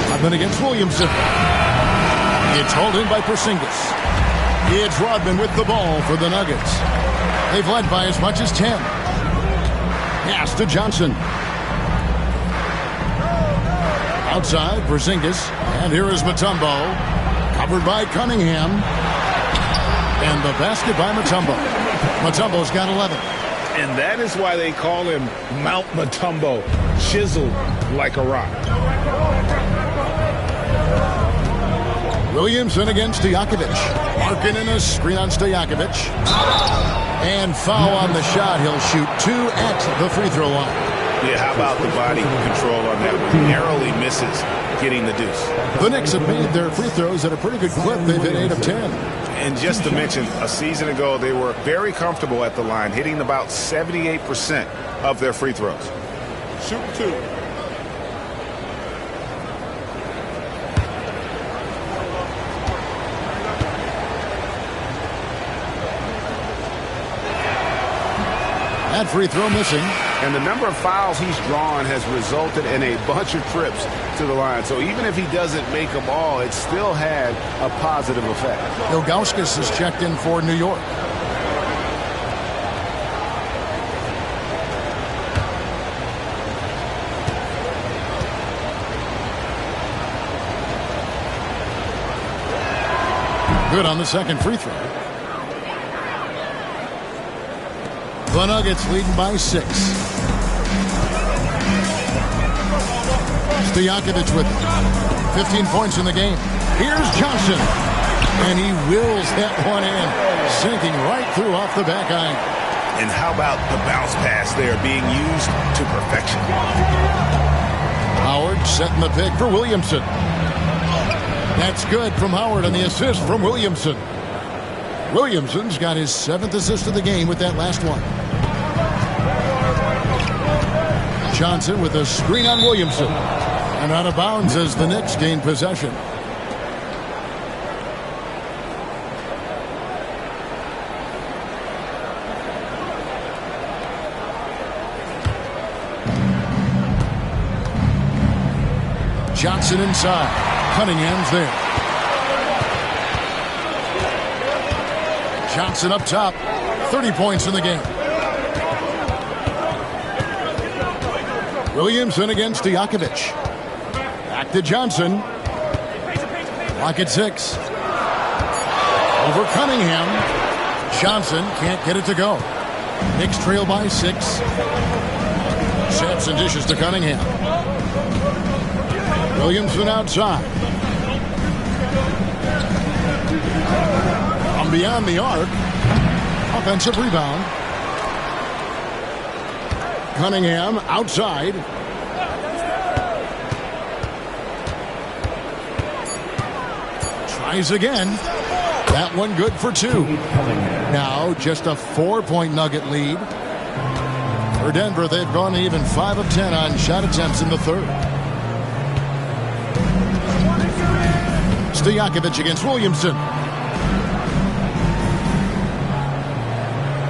Rodman against Williamson. It's hauled in by Porzingis. It's Rodman with the ball for the Nuggets. They've led by as much as 10. Pass to Johnson. Outside, Porzingis. And here is Mutombo. Covered by Cunningham. And the basket by Mutombo. Mutombo's got 11. And that is why they call him Mount Mutombo, chiseled like a rock. Williamson against Stojakovic. Markkanen a screen on Stojakovic. And foul on the shot. He'll shoot 2 at the free throw line. Yeah, how about the body control on that one? Narrowly misses getting the deuce. The Knicks have made their free throws at a pretty good clip. They've hit 8 of 10. And just to mention, a season ago, they were very comfortable at the line, hitting about 78% of their free throws. Shoot 2. That free throw missing. And the number of fouls he's drawn has resulted in a bunch of trips to the line. So even if he doesn't make them all, it still had a positive effect. Ilgauskas is checked in for New York. Good on the second free throw. The Nuggets leading by 6. Stojakovic with 15 points in the game. Here's Johnson. And he wills that one in, sinking right through off the back iron. And how about the bounce pass there being used to perfection? Howard setting the pick for Williamson. That's good from Howard on the assist from Williamson. Williamson's got his 7th assist of the game with that last one. Johnson with a screen on Williamson. And out of bounds as the Knicks gain possession. Johnson inside. Cunningham's there. Johnson up top. 30 points in the game. Williamson against Stojakovic. Back to Johnson. Clock at 6. Over Cunningham. Johnson can't get it to go. Knicks trail by 6. Sampson dishes to Cunningham. Williamson outside. From beyond the arc. Offensive rebound. Cunningham outside. Tries again. That one good for 2. Now just a 4-point Nugget lead. For Denver, they've gone even 5 of 10 on shot attempts in the third. Stojakovic against Williamson.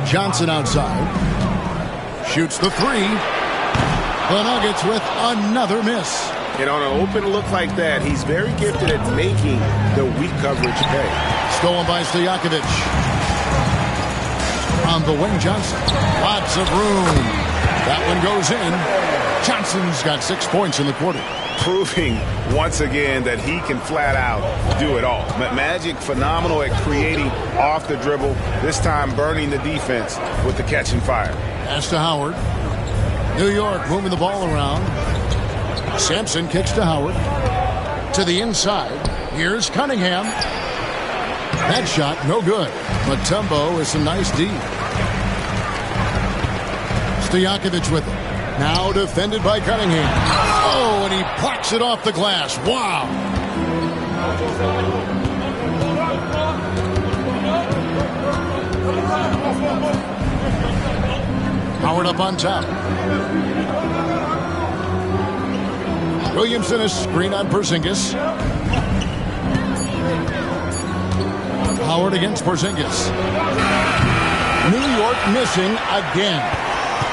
Johnson outside. Shoots the 3. The Nuggets with another miss. And on an open look like that, he's very gifted at making the weak coverage pay. Stolen by Stojakovic. On the wing, Johnson. Lots of room. That one goes in. Johnson's got 6 points in the quarter. Proving once again that he can flat out do it all. Magic phenomenal at creating off the dribble, this time burning the defense with the catch and fire. Pass to Howard. New York moving the ball around. Sampson kicks to Howard. To the inside. Here's Cunningham. That shot, no good. Mutombo with some nice D. Stojakovic with it. Now defended by Cunningham. Oh, and he blocks it off the glass. Wow. Howard up on top. Williamson is screen on Porzingis. Howard against Porzingis. New York missing again.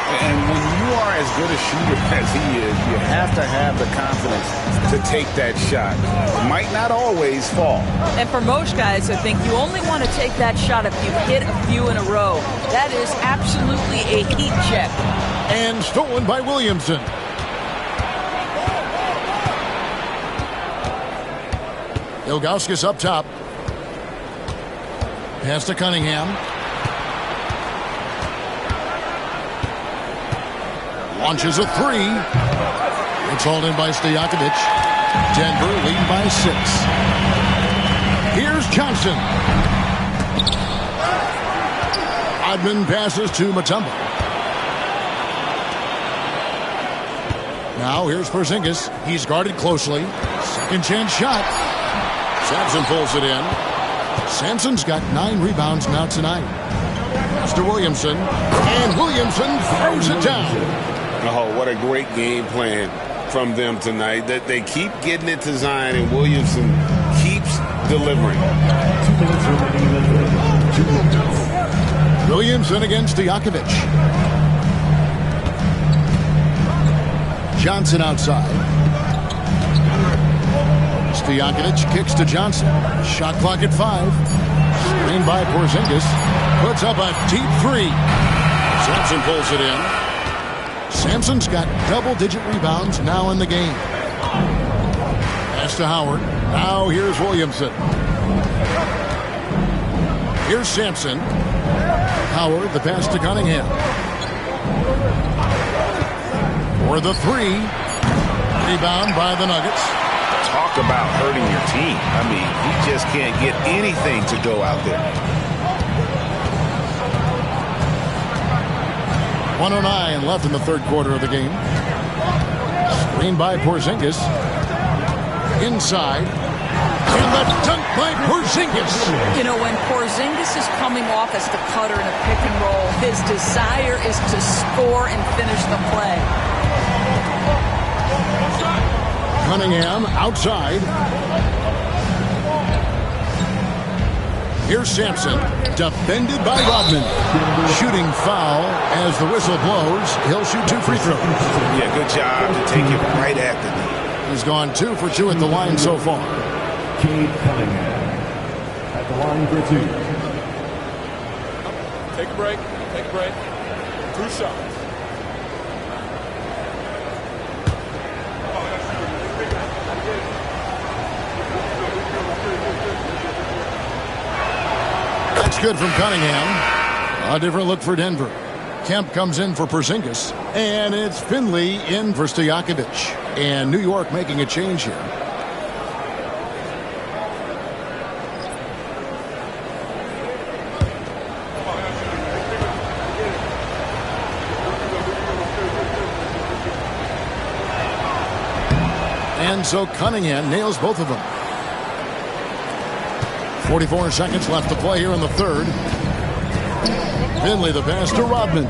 And when you are as good a shooter as he is, you have to have the confidence to take that shot. It might not always fall. And for most guys, I think you only want to take that shot if you hit a few in a row. That is absolutely a heat check. And stolen by Williamson. Ilgauskas up top. Pass to Cunningham. Launches a three. It's hauled in by Stojakovic. Denver leading by 6. Here's Johnson. Rodman passes to Mutombo. Now here's Porzingis. He's guarded closely. Second chance shot. Sampson pulls it in. Sampson's got 9 rebounds now tonight. Mr. Williamson. And Williamson throws it down. Oh, what a great game plan from them tonight. That they keep getting it to Zion, and Williamson keeps delivering. Williamson against Stojakovic. Johnson outside. Stojakovic kicks to Johnson. Shot clock at 5. Screened by Porzingis. Puts up a deep 3. Sampson pulls it in. Sampson's got double-digit rebounds now in the game. Pass to Howard. Now here's Williamson. Here's Sampson. Howard, the pass to Cunningham. For the 3. Rebound by the Nuggets. Talk about hurting your team. I mean, he just can't get anything to go out there. 1:09 left in the third quarter of the game. Screen by Porzingis. Inside. And the dunk by Porzingis. You know, when Porzingis is coming off as the cutter in a pick and roll, his desire is to score and finish the play. Cunningham outside. Here's Sampson, defended by Rodman. Shooting foul as the whistle blows. He'll shoot 2 free throws. Yeah, good job to take it right at the knee. He's gone 2 for 2 at the line so far. Cade Cunningham at the line for 2. Take a break. Take a break. 2 shots. That's good from Cunningham. A different look for Denver. Kemp comes in for Porzingis. And it's Finley in for Stojakovic. And New York making a change here. And so Cunningham nails both of them. 44 seconds left to play here in the third. Finley the pass to Rodman.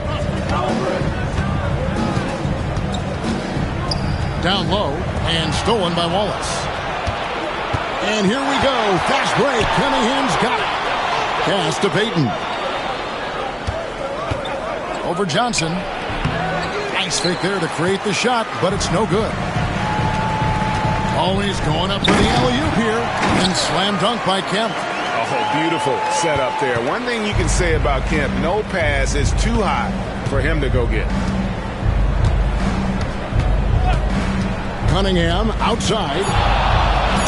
Down low and stolen by Wallace. And here we go. Fast break. Cunningham's got it. Pass to Payton. Over Johnson. Nice fake there to create the shot, but it's no good. Always going up for the alley-oop here. And slam dunk by Kemp. Oh, beautiful setup there. One thing you can say about Kemp, no pass is too high for him to go get. Cunningham outside.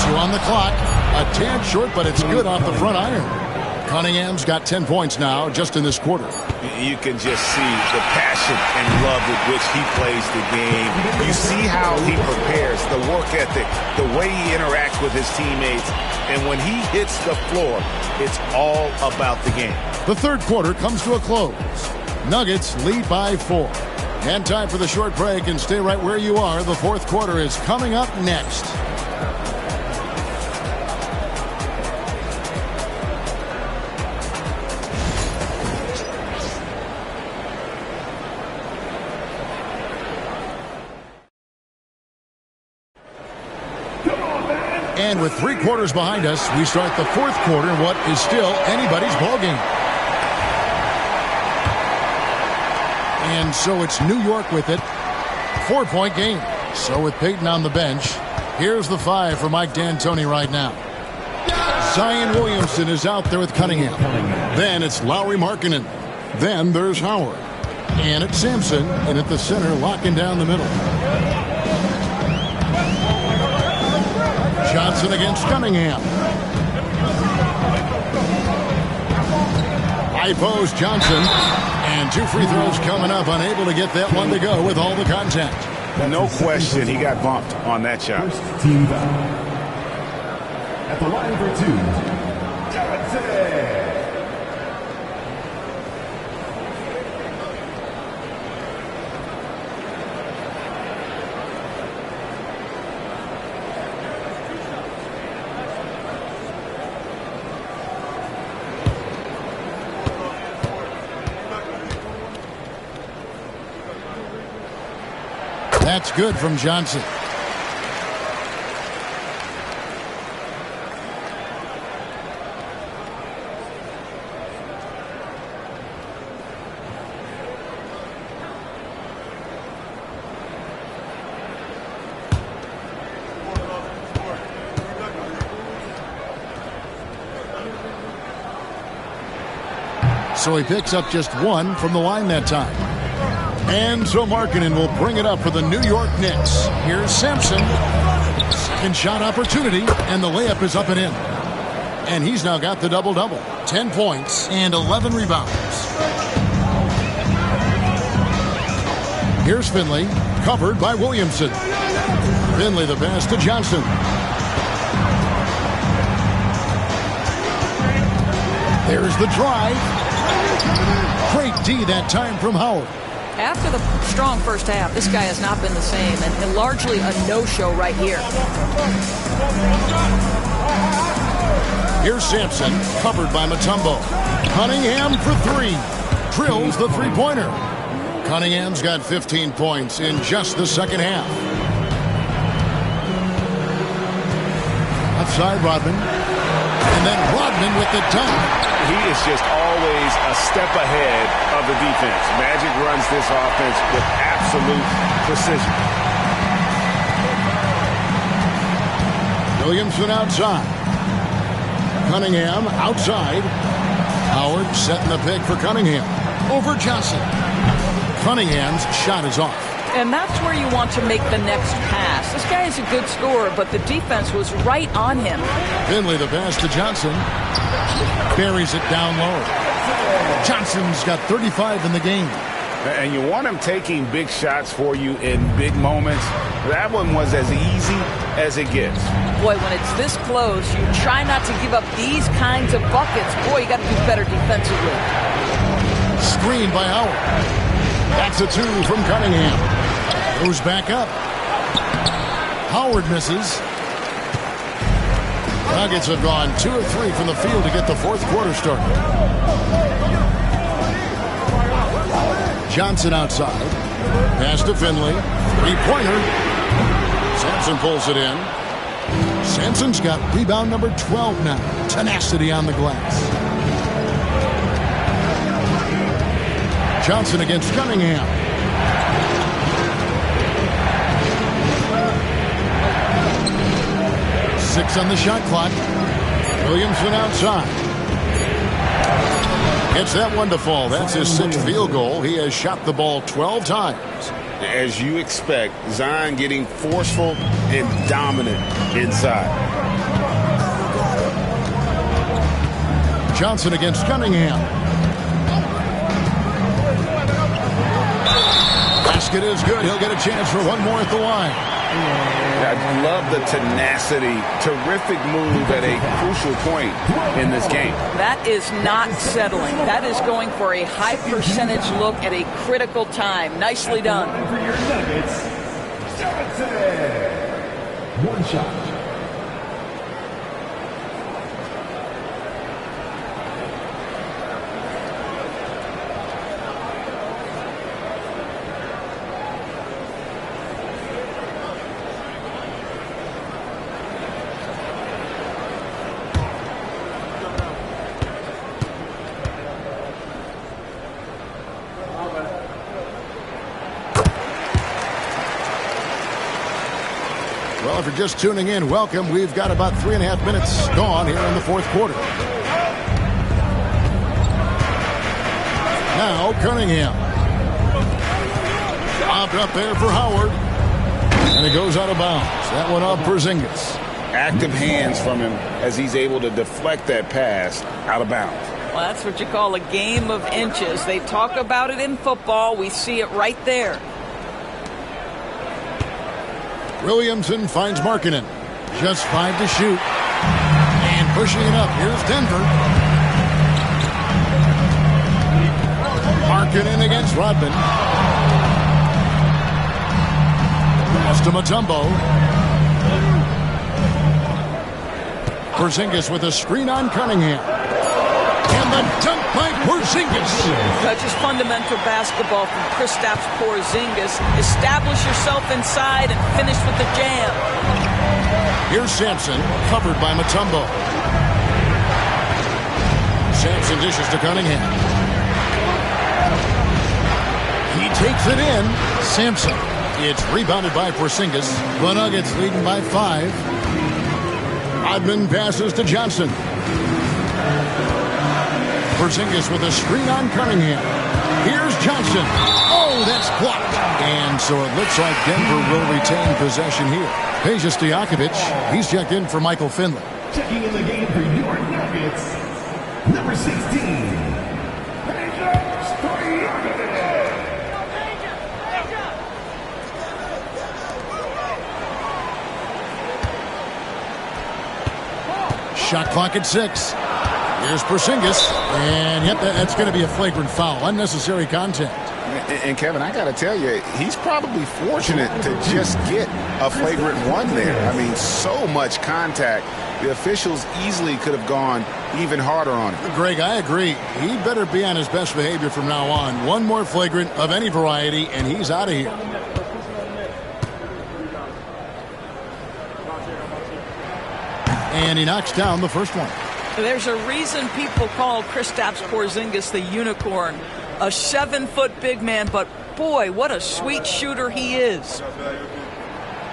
2 on the clock. A tad short, but it's good off the front iron. Cunningham's got 10 points now just in this quarter. You can just see the passion and love with which he plays the game. You see how he prepares, the work ethic, the way he interacts with his teammates. And when he hits the floor, it's all about the game. The third quarter comes to a close. Nuggets lead by 4. And time for the short break, and stay right where you are. The fourth quarter is coming up next. And with 3 quarters behind us, we start the fourth quarter in what is still anybody's ballgame. And so it's New York with it. 4-point game. So with Peyton on the bench, here's the 5 for Mike D'Antoni right now. Zion Williamson is out there with Cunningham. Then it's Lauri Markkanen. Then there's Howard. And it's Sampson, and at the center, locking down the middle. Johnson against Cunningham. High post Johnson. And 2 free throws coming up. Unable to get that one to go with all the contact. No question he got bumped on that shot. First team foul. At the line for 2, Johnson. That's good from Johnson. So he picks up just 1 from the line that time. And so Markkanen will bring it up for the New York Knicks. Here's Sampson. Second shot opportunity, and the layup is up and in. And he's now got the double-double. 10 points and 11 rebounds. Here's Finley, covered by Williamson. Finley the pass to Johnson. There's the drive. Great D that time from Howard. After the strong first half, this guy has not been the same, and largely a no-show right here. Here's Sampson, covered by Mutombo. Cunningham for 3. Drills the three-pointer. Cunningham's got 15 points in just the second half. Outside Rodman. And then Rodman with the dunk. He is just always a step ahead of the defense. Magic runs this offense with absolute precision. Williamson outside. Cunningham outside. Howard setting the pick for Cunningham. Over Johnson. Cunningham's shot is off. And that's where you want to make the next pass. This guy is a good scorer, but the defense was right on him. Finley the pass to Johnson. Buries it down low. Johnson's got 35 in the game. And you want him taking big shots for you in big moments. That one was as easy as it gets. Boy, when it's this close, you try not to give up these kinds of buckets. Boy, you got to do better defensively. Screen by Howard. That's a 2 from Cunningham. Goes back up. Howard misses. Nuggets have gone 2 of 3 from the field to get the fourth quarter started. Johnson outside. Pass to Finley. 3-pointer. Sampson pulls it in. Sampson's got rebound number 12 now. Tenacity on the glass. Johnson against Cunningham. 6 on the shot clock. Williamson outside. Gets that one to fall. That's his 6th field goal. He has shot the ball 12 times. As you expect, Zion getting forceful and dominant inside. Johnson against Cunningham. Basket is good. He'll get a chance for one more at the line. I love the tenacity. Terrific move at a crucial point in this game. That is not settling. That is going for a high percentage look at a critical time. Nicely done. For your Nuggets, Johnson. One shot. Well, if you're just tuning in, welcome. We've got about 3.5 minutes gone here in the 4th quarter. Now Cunningham. Bobbed up there for Howard. And it goes out of bounds. That one off Porzingis. Active hands from him as he's able to deflect that pass out of bounds. Well, that's what you call a game of inches. They talk about it in football. We see it right there. Williamson finds Markkanen. Just 5 to shoot. And pushing it up. Here's Denver. Markkanen against Rodman. Pass to Mutombo. Porzingis with a screen on Cunningham. And the dunk by Porzingis. That's just fundamental basketball from Kristaps Porzingis. Establish yourself inside and finish with the jam. Here's Sampson, covered by Mutombo. Sampson dishes to Cunningham. He takes it in. Sampson. It's rebounded by Porzingis. The Nuggets leading by 5. Rodman passes to Johnson. Porzingis with a screen on Cunningham. Here's Johnson. Oh, that's blocked. And so it looks like Denver will retain possession here. Peja Stojakovic, he's checked in for Michael Finley. Checking in the game for your Nuggets, number 16. Peja Stojakovic. Shot clock at 6. Here's Porzingis, and yep, that's going to be a flagrant foul. Unnecessary contact. And Kevin, I got to tell you, he's probably fortunate to just get a flagrant one there. I mean, so much contact. The officials easily could have gone even harder on it. Greg, I agree. He better be on his best behavior from now on. One more flagrant of any variety, and he's out of here. And he knocks down the first one. There's a reason people call Kristaps Porzingis the unicorn. A 7-foot big man, but boy, what a sweet shooter he is.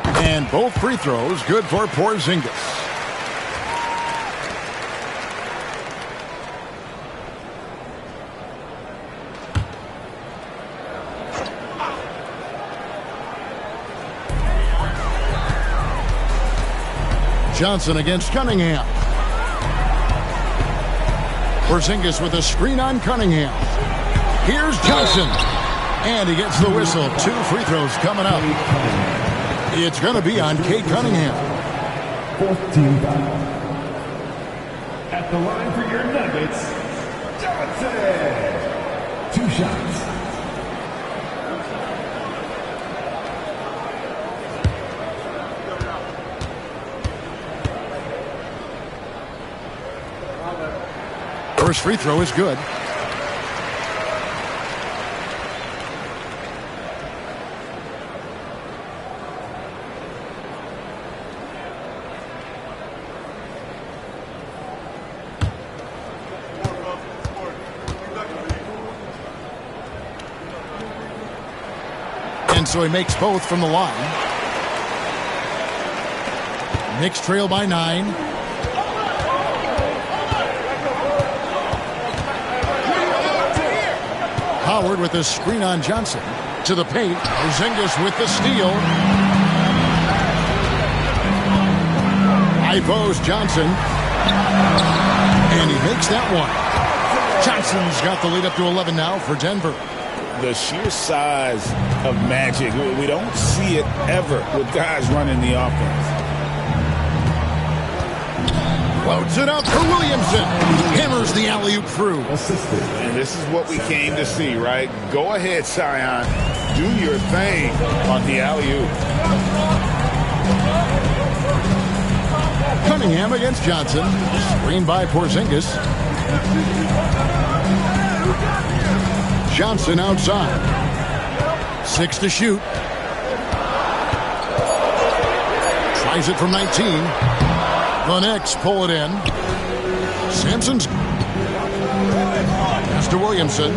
And both free throws good for Porzingis. Johnson against Cunningham. Porzingis with a screen on Cunningham. Here's Johnson. And he gets the whistle. 2 free throws coming up. It's going to be on Cade Cunningham. 4th team foul. At the line for your Nuggets, Johnson. 2 shots. First free throw is good. And so he makes both from the line. Knicks trail by 9. Howard with a screen on Johnson. To the paint. Porzingis with the steal. High post Johnson. And he makes that one. Johnson's got the lead up to 11 now for Denver. The sheer size of Magic, we don't see it ever with guys running the offense. Floats it out for Williamson. Hammers the alley-oop through. And this is what we came to see, right? Go ahead, Sion. Do your thing on the alley-oop. Cunningham against Johnson. Screen by Porzingis. Johnson outside. 6 to shoot. Tries it from 19. The Knicks pull it in. Sampson's pass to Williamson.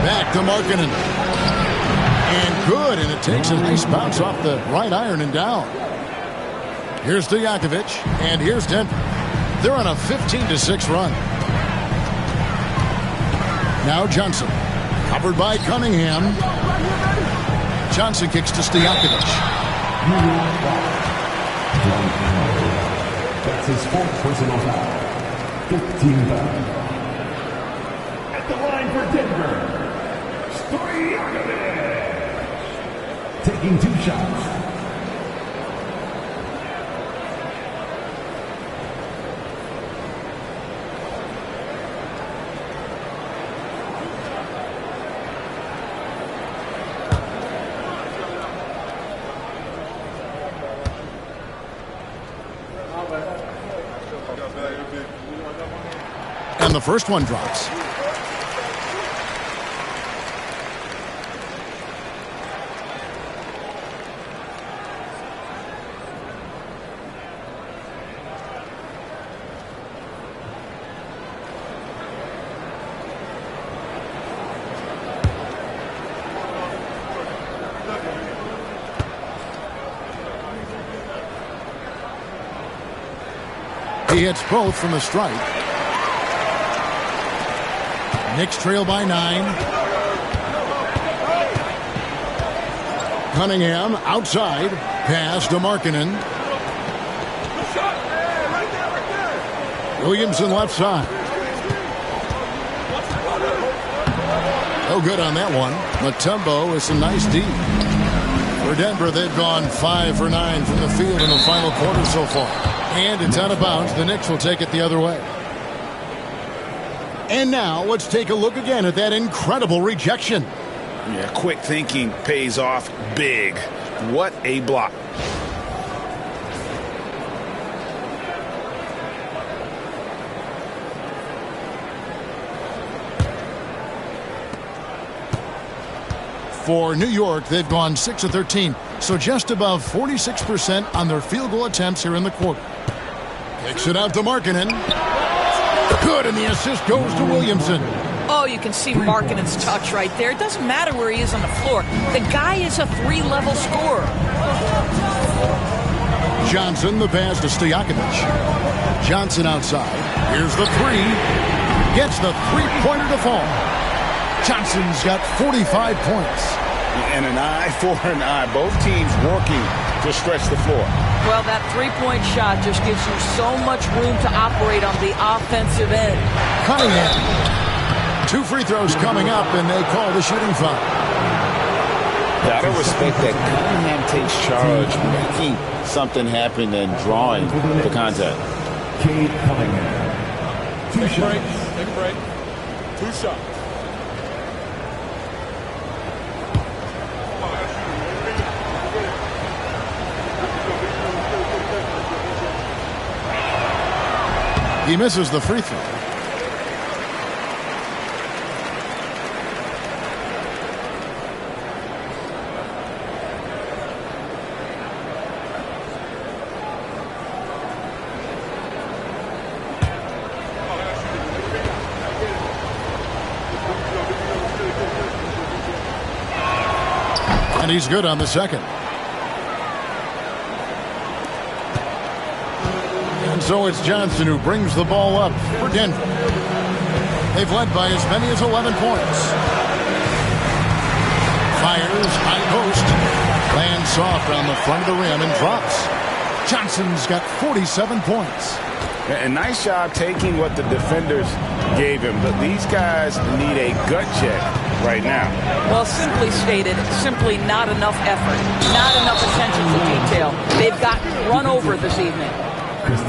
Back to Markkanen. And good, and it takes a nice bounce off the right iron and down. Here's Stojakovic, and here's Denver. They're on a 15-6 run. Now Johnson, covered by Cunningham. Johnson kicks to Stojakovic. That's his 4th personal foul. 15 foul. At the line for Denver, Stojakovic. Taking 2 shots. And the first one drops. He hits both from the stripe. Knicks trail by 9. Cunningham outside. Pass to Markkanen. Williamson left side. No good on that one. Mutombo with some nice D. For Denver, they've gone 5 for 9 from the field in the final quarter so far. And it's out of bounds. The Knicks will take it the other way. And now let's take a look again at that incredible rejection. Yeah, quick thinking pays off big. What a block. For New York, they've gone 6 of 13, so just above 46% on their field goal attempts here in the quarter. Kicks it out to Markkanen. Good, and the assist goes to Williamson. Oh, you can see Markkanen's touch right there. It doesn't matter where he is on the floor. The guy is a 3-level scorer. Johnson, the pass to Stojakovic. Johnson outside. Here's the 3. Gets the three-pointer to fall. Johnson's got 45 points. And an eye for an eye. Both teams working to stretch the floor. Well, that three-point shot just gives you so much room to operate on the offensive end. Cunningham. 2 free throws coming up, and they call the shooting foul. Gotta respect that Cunningham takes charge, making something happen and drawing the contact. Cade Cunningham. 2 shots. Take a break. 2 shots. He misses the free throw. And he's good on the second. so it's Johnson who brings the ball up for Denver. They've led by as many as 11 points. Fires, high post. Lands soft on the front of the rim and drops. Johnson's got 47 points. A nice job taking what the defenders gave him. But these guys need a gut check right now. Well, simply stated, simply not enough effort, not enough attention to detail. They've gotten run over this evening.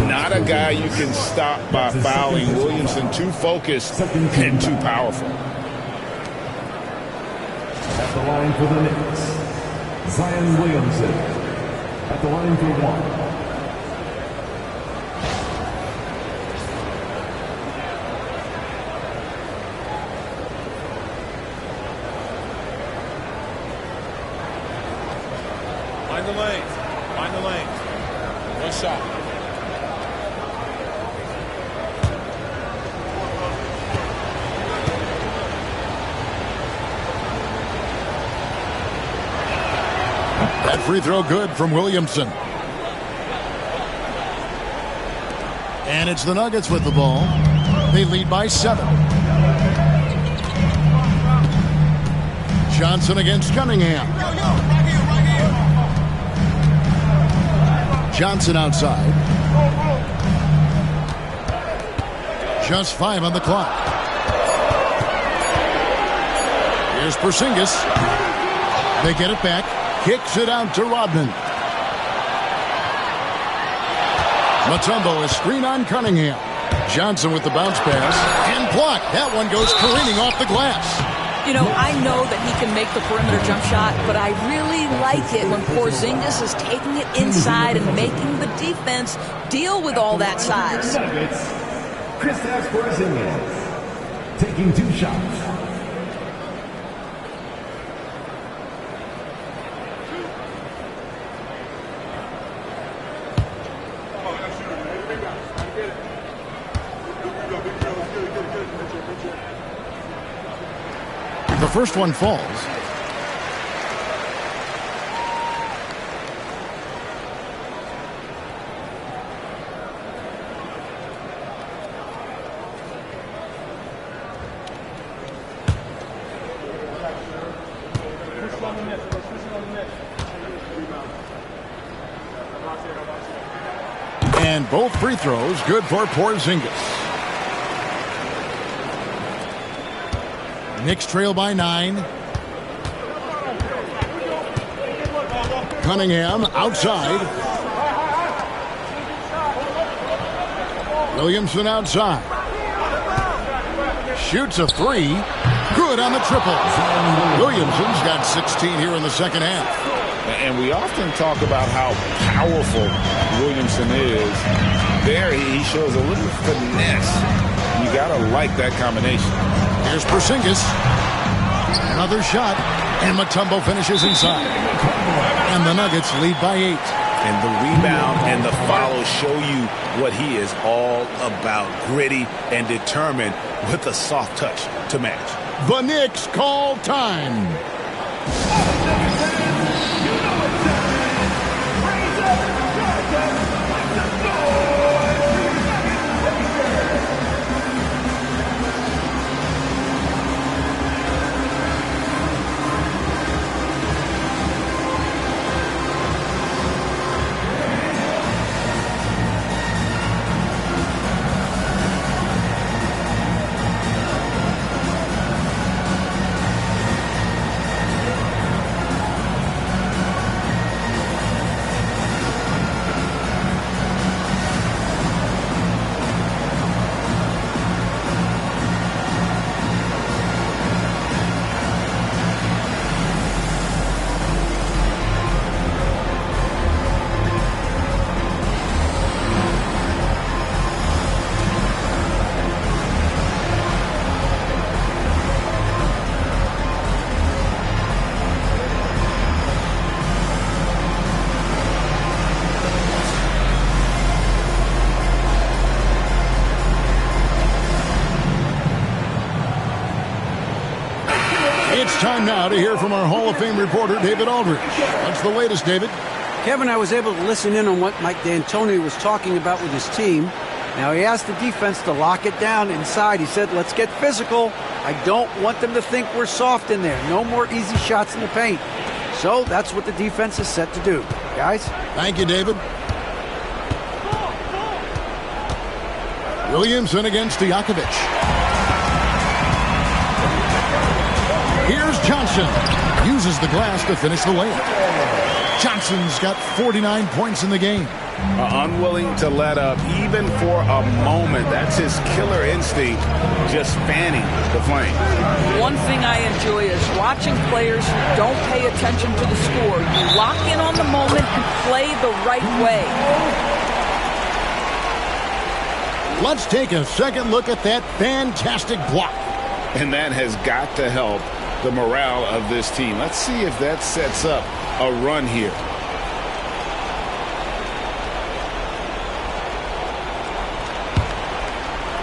Not a guy you can stop by fouling. Williamson too focused and too powerful. At the line for the Knicks, Zion Williamson. At the line for one. Find the lanes. Find the lanes. One shot. That free throw good from Williamson. And it's the Nuggets with the ball. They lead by 7. Johnson against Cunningham. Johnson outside. Just 5 on the clock. Here's Porzingis. They get it back. Kicks it out to Rodman. Mutombo is screen on Cunningham. Johnson with the bounce pass. And blocked. That one goes careening off the glass. You know, I know that he can make the perimeter jump shot, but I really like it when Porzingis is taking it inside and making the defense deal with all that size. Kristaps Porzingis taking 2 shots. The first one falls. And both free throws good for Porzingis. Knicks trail by 9. Cunningham outside. Williamson outside. Shoots a 3. Good on the triple. Williamson's got 16 here in the second half. And we often talk about how powerful Williamson is. There he shows a little finesse. You got to like that combination. Here's Porzingis. Another shot. And Mutombo finishes inside. And the Nuggets lead by 8. And the rebound and the follow show you what he is all about. Gritty and determined with a soft touch to match. The Knicks call time. It's time now to hear from our Hall of Fame reporter, David Aldridge. What's the latest, David? Kevin, I was able to listen in on what Mike D'Antoni was talking about with his team. Now, he asked the defense to lock it down inside. He said, let's get physical. I don't want them to think we're soft in there. No more easy shots in the paint. So that's what the defense is set to do. Guys? Thank you, David. Williamson against Stojakovic. Here's Johnson. Uses the glass to finish the layup. Johnson's got 49 points in the game. Unwilling to let up even for a moment. That's his killer instinct, just fanning the flame. One thing I enjoy is watching players who don't pay attention to the score. You lock in on the moment and play the right way. Let's take a second look at that fantastic block. And that has got to help the morale of this team. Let's see if that sets up a run here.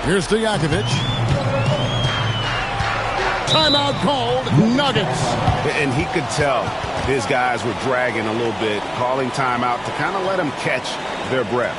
Here's Stojakovic. Timeout called. Nuggets. And he could tell his guys were dragging a little bit, calling timeout to kind of let them catch their breath.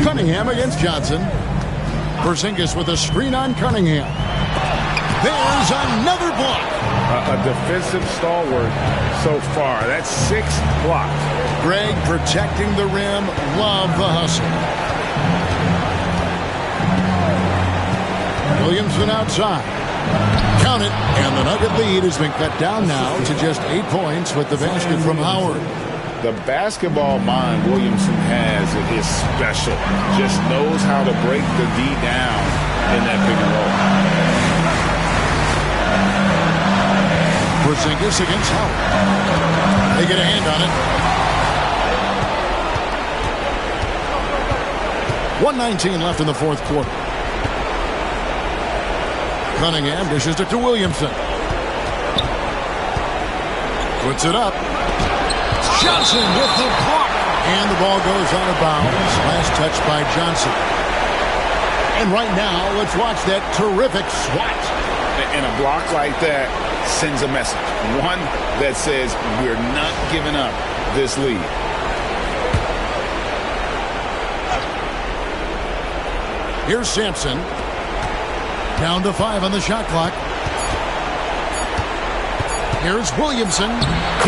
Cunningham against Johnson. Porzingis with a screen on Cunningham. There's another block. A defensive stalwart so far. That's 6 blocks. Greg protecting the rim. Love the hustle. Williamson outside. Count it. And the Nugget lead has been cut down now to just 8 points with the basket from Howard. The basketball mind Williamson has is special. Just knows how to break the D down in that pick and roll. Porzingis against Howard. They get a hand on it. 1:19 left in the fourth quarter. Cunningham dishes it to Williamson. Puts it up. Johnson with the block. And the ball goes out of bounds. Last touch by Johnson. And right now, let's watch that terrific swat. And a block like that sends a message. One that says we're not giving up this lead. Here's Sampson. Down to 5 on the shot clock. Here's Williamson.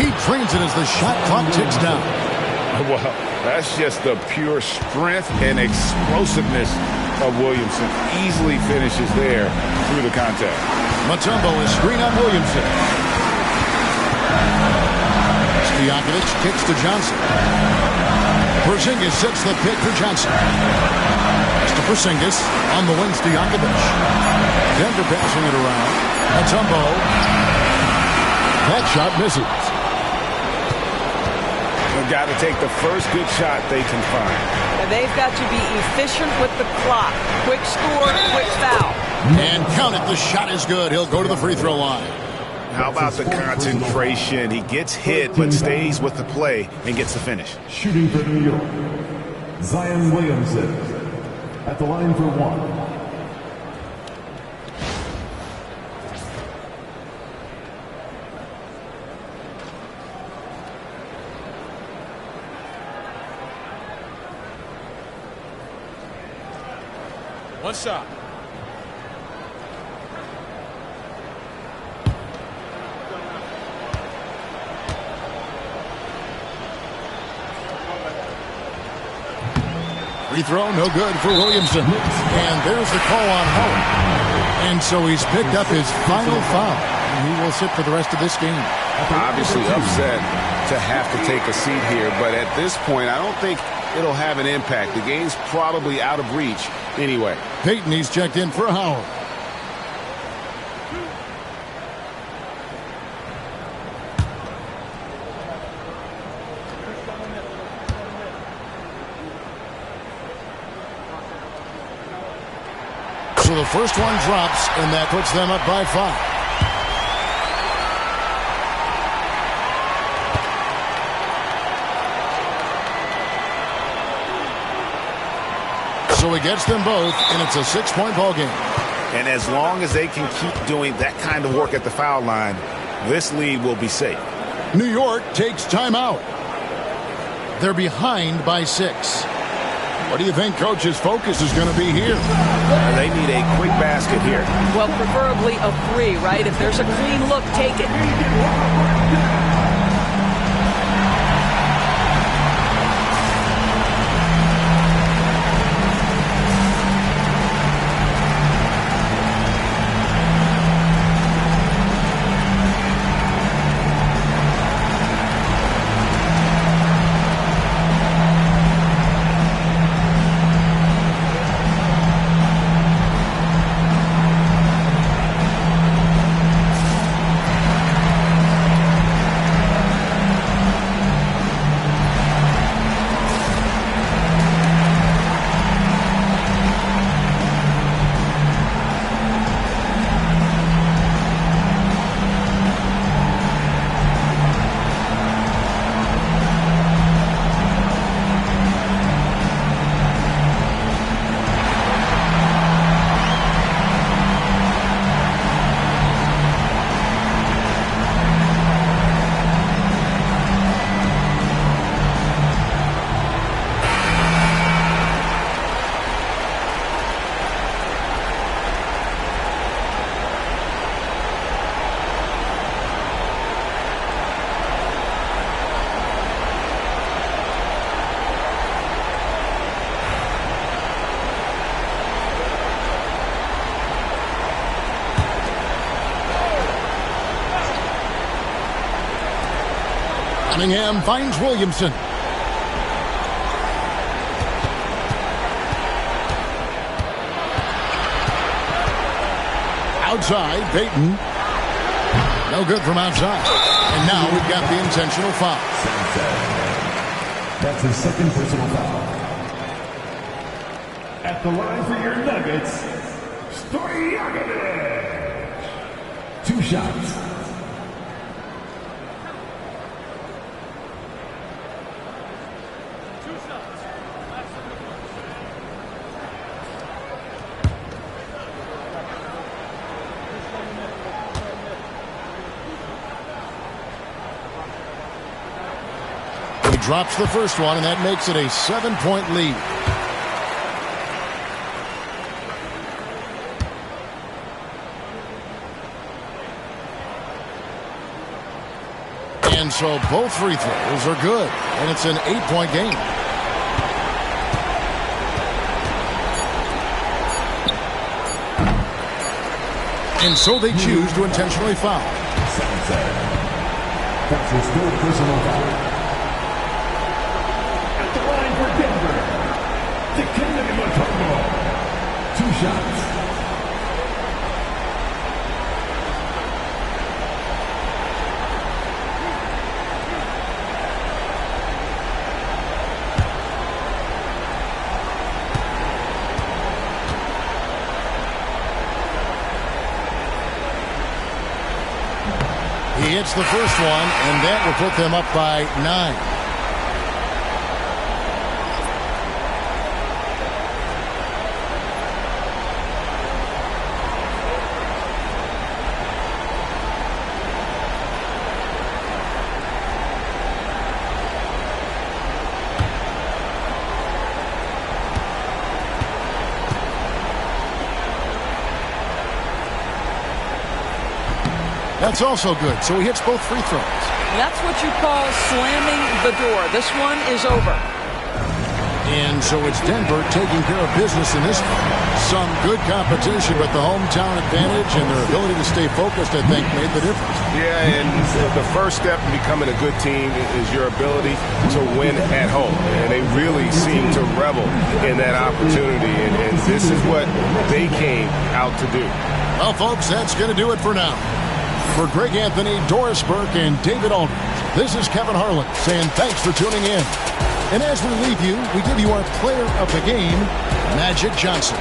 He trains it as the shot clock ticks down. Well, that's just the pure strength and explosiveness of Williamson. Easily finishes there through the contact. Mutombo is screen on Williamson. Stojakovic kicks to Johnson. Porzingis sets the pick for Johnson. It's to Porzingis on the wing, Stojakovic. Denver passing it around. Mutombo. That shot misses. have got to take the first good shot they can find. And they've got to be efficient with the clock. Quick score, quick foul. And count it. The shot is good. He'll go to the free throw line. How about the concentration? He gets hit but stays with the play and gets the finish. Shooting for New York, Zion Williamson at the line for one. One shot. Free throw, no good for Williamson. And there's the call on Howard. And so he's picked up his final foul. And he will sit for the rest of this game. Obviously upset to have to take a seat here, but at this point, I don't think it'll have an impact. The game's probably out of reach anyway. Payton, he's checked in for Howard. So the first one drops, and that puts them up by 5. So he gets them both, and it's a 6-point ball game. And as long as they can keep doing that kind of work at the foul line, this lead will be safe. New York takes timeout. They're behind by 6. What do you think Coach's focus is going to be here? They need a quick basket here. Well, preferably a 3, right? If there's a clean look, take it. Cunningham finds Williamson. Outside, Payton. No good from outside. And now we've got the intentional foul. That's his second personal foul. At the line for your Nuggets, Stoyanovich. 2 shots. He drops the first one, and that makes it a 7-point lead. And so both free throws are good, and it's an 8-point game. And so they choose to intentionally foul. That's his third personal foul. At the line for Denver, Dikembe Mutombo. 2 shots. hits the first one, and that will put them up by 9. That's also good. So he hits both free throws. That's what you call slamming the door. This one is over. And so it's Denver taking care of business in this one. Some good competition, but the hometown advantage and their ability to stay focused, I think, made the difference. Yeah, and the first step in becoming a good team is your ability to win at home. And they really seem to revel in that opportunity. And this is what they came out to do. Well, folks, that's going to do it for now. For Greg Anthony, Doris Burke, and David Aldridge, this is Kevin Harlan saying thanks for tuning in. And as we leave you, we give you our player of the game, Magic Johnson.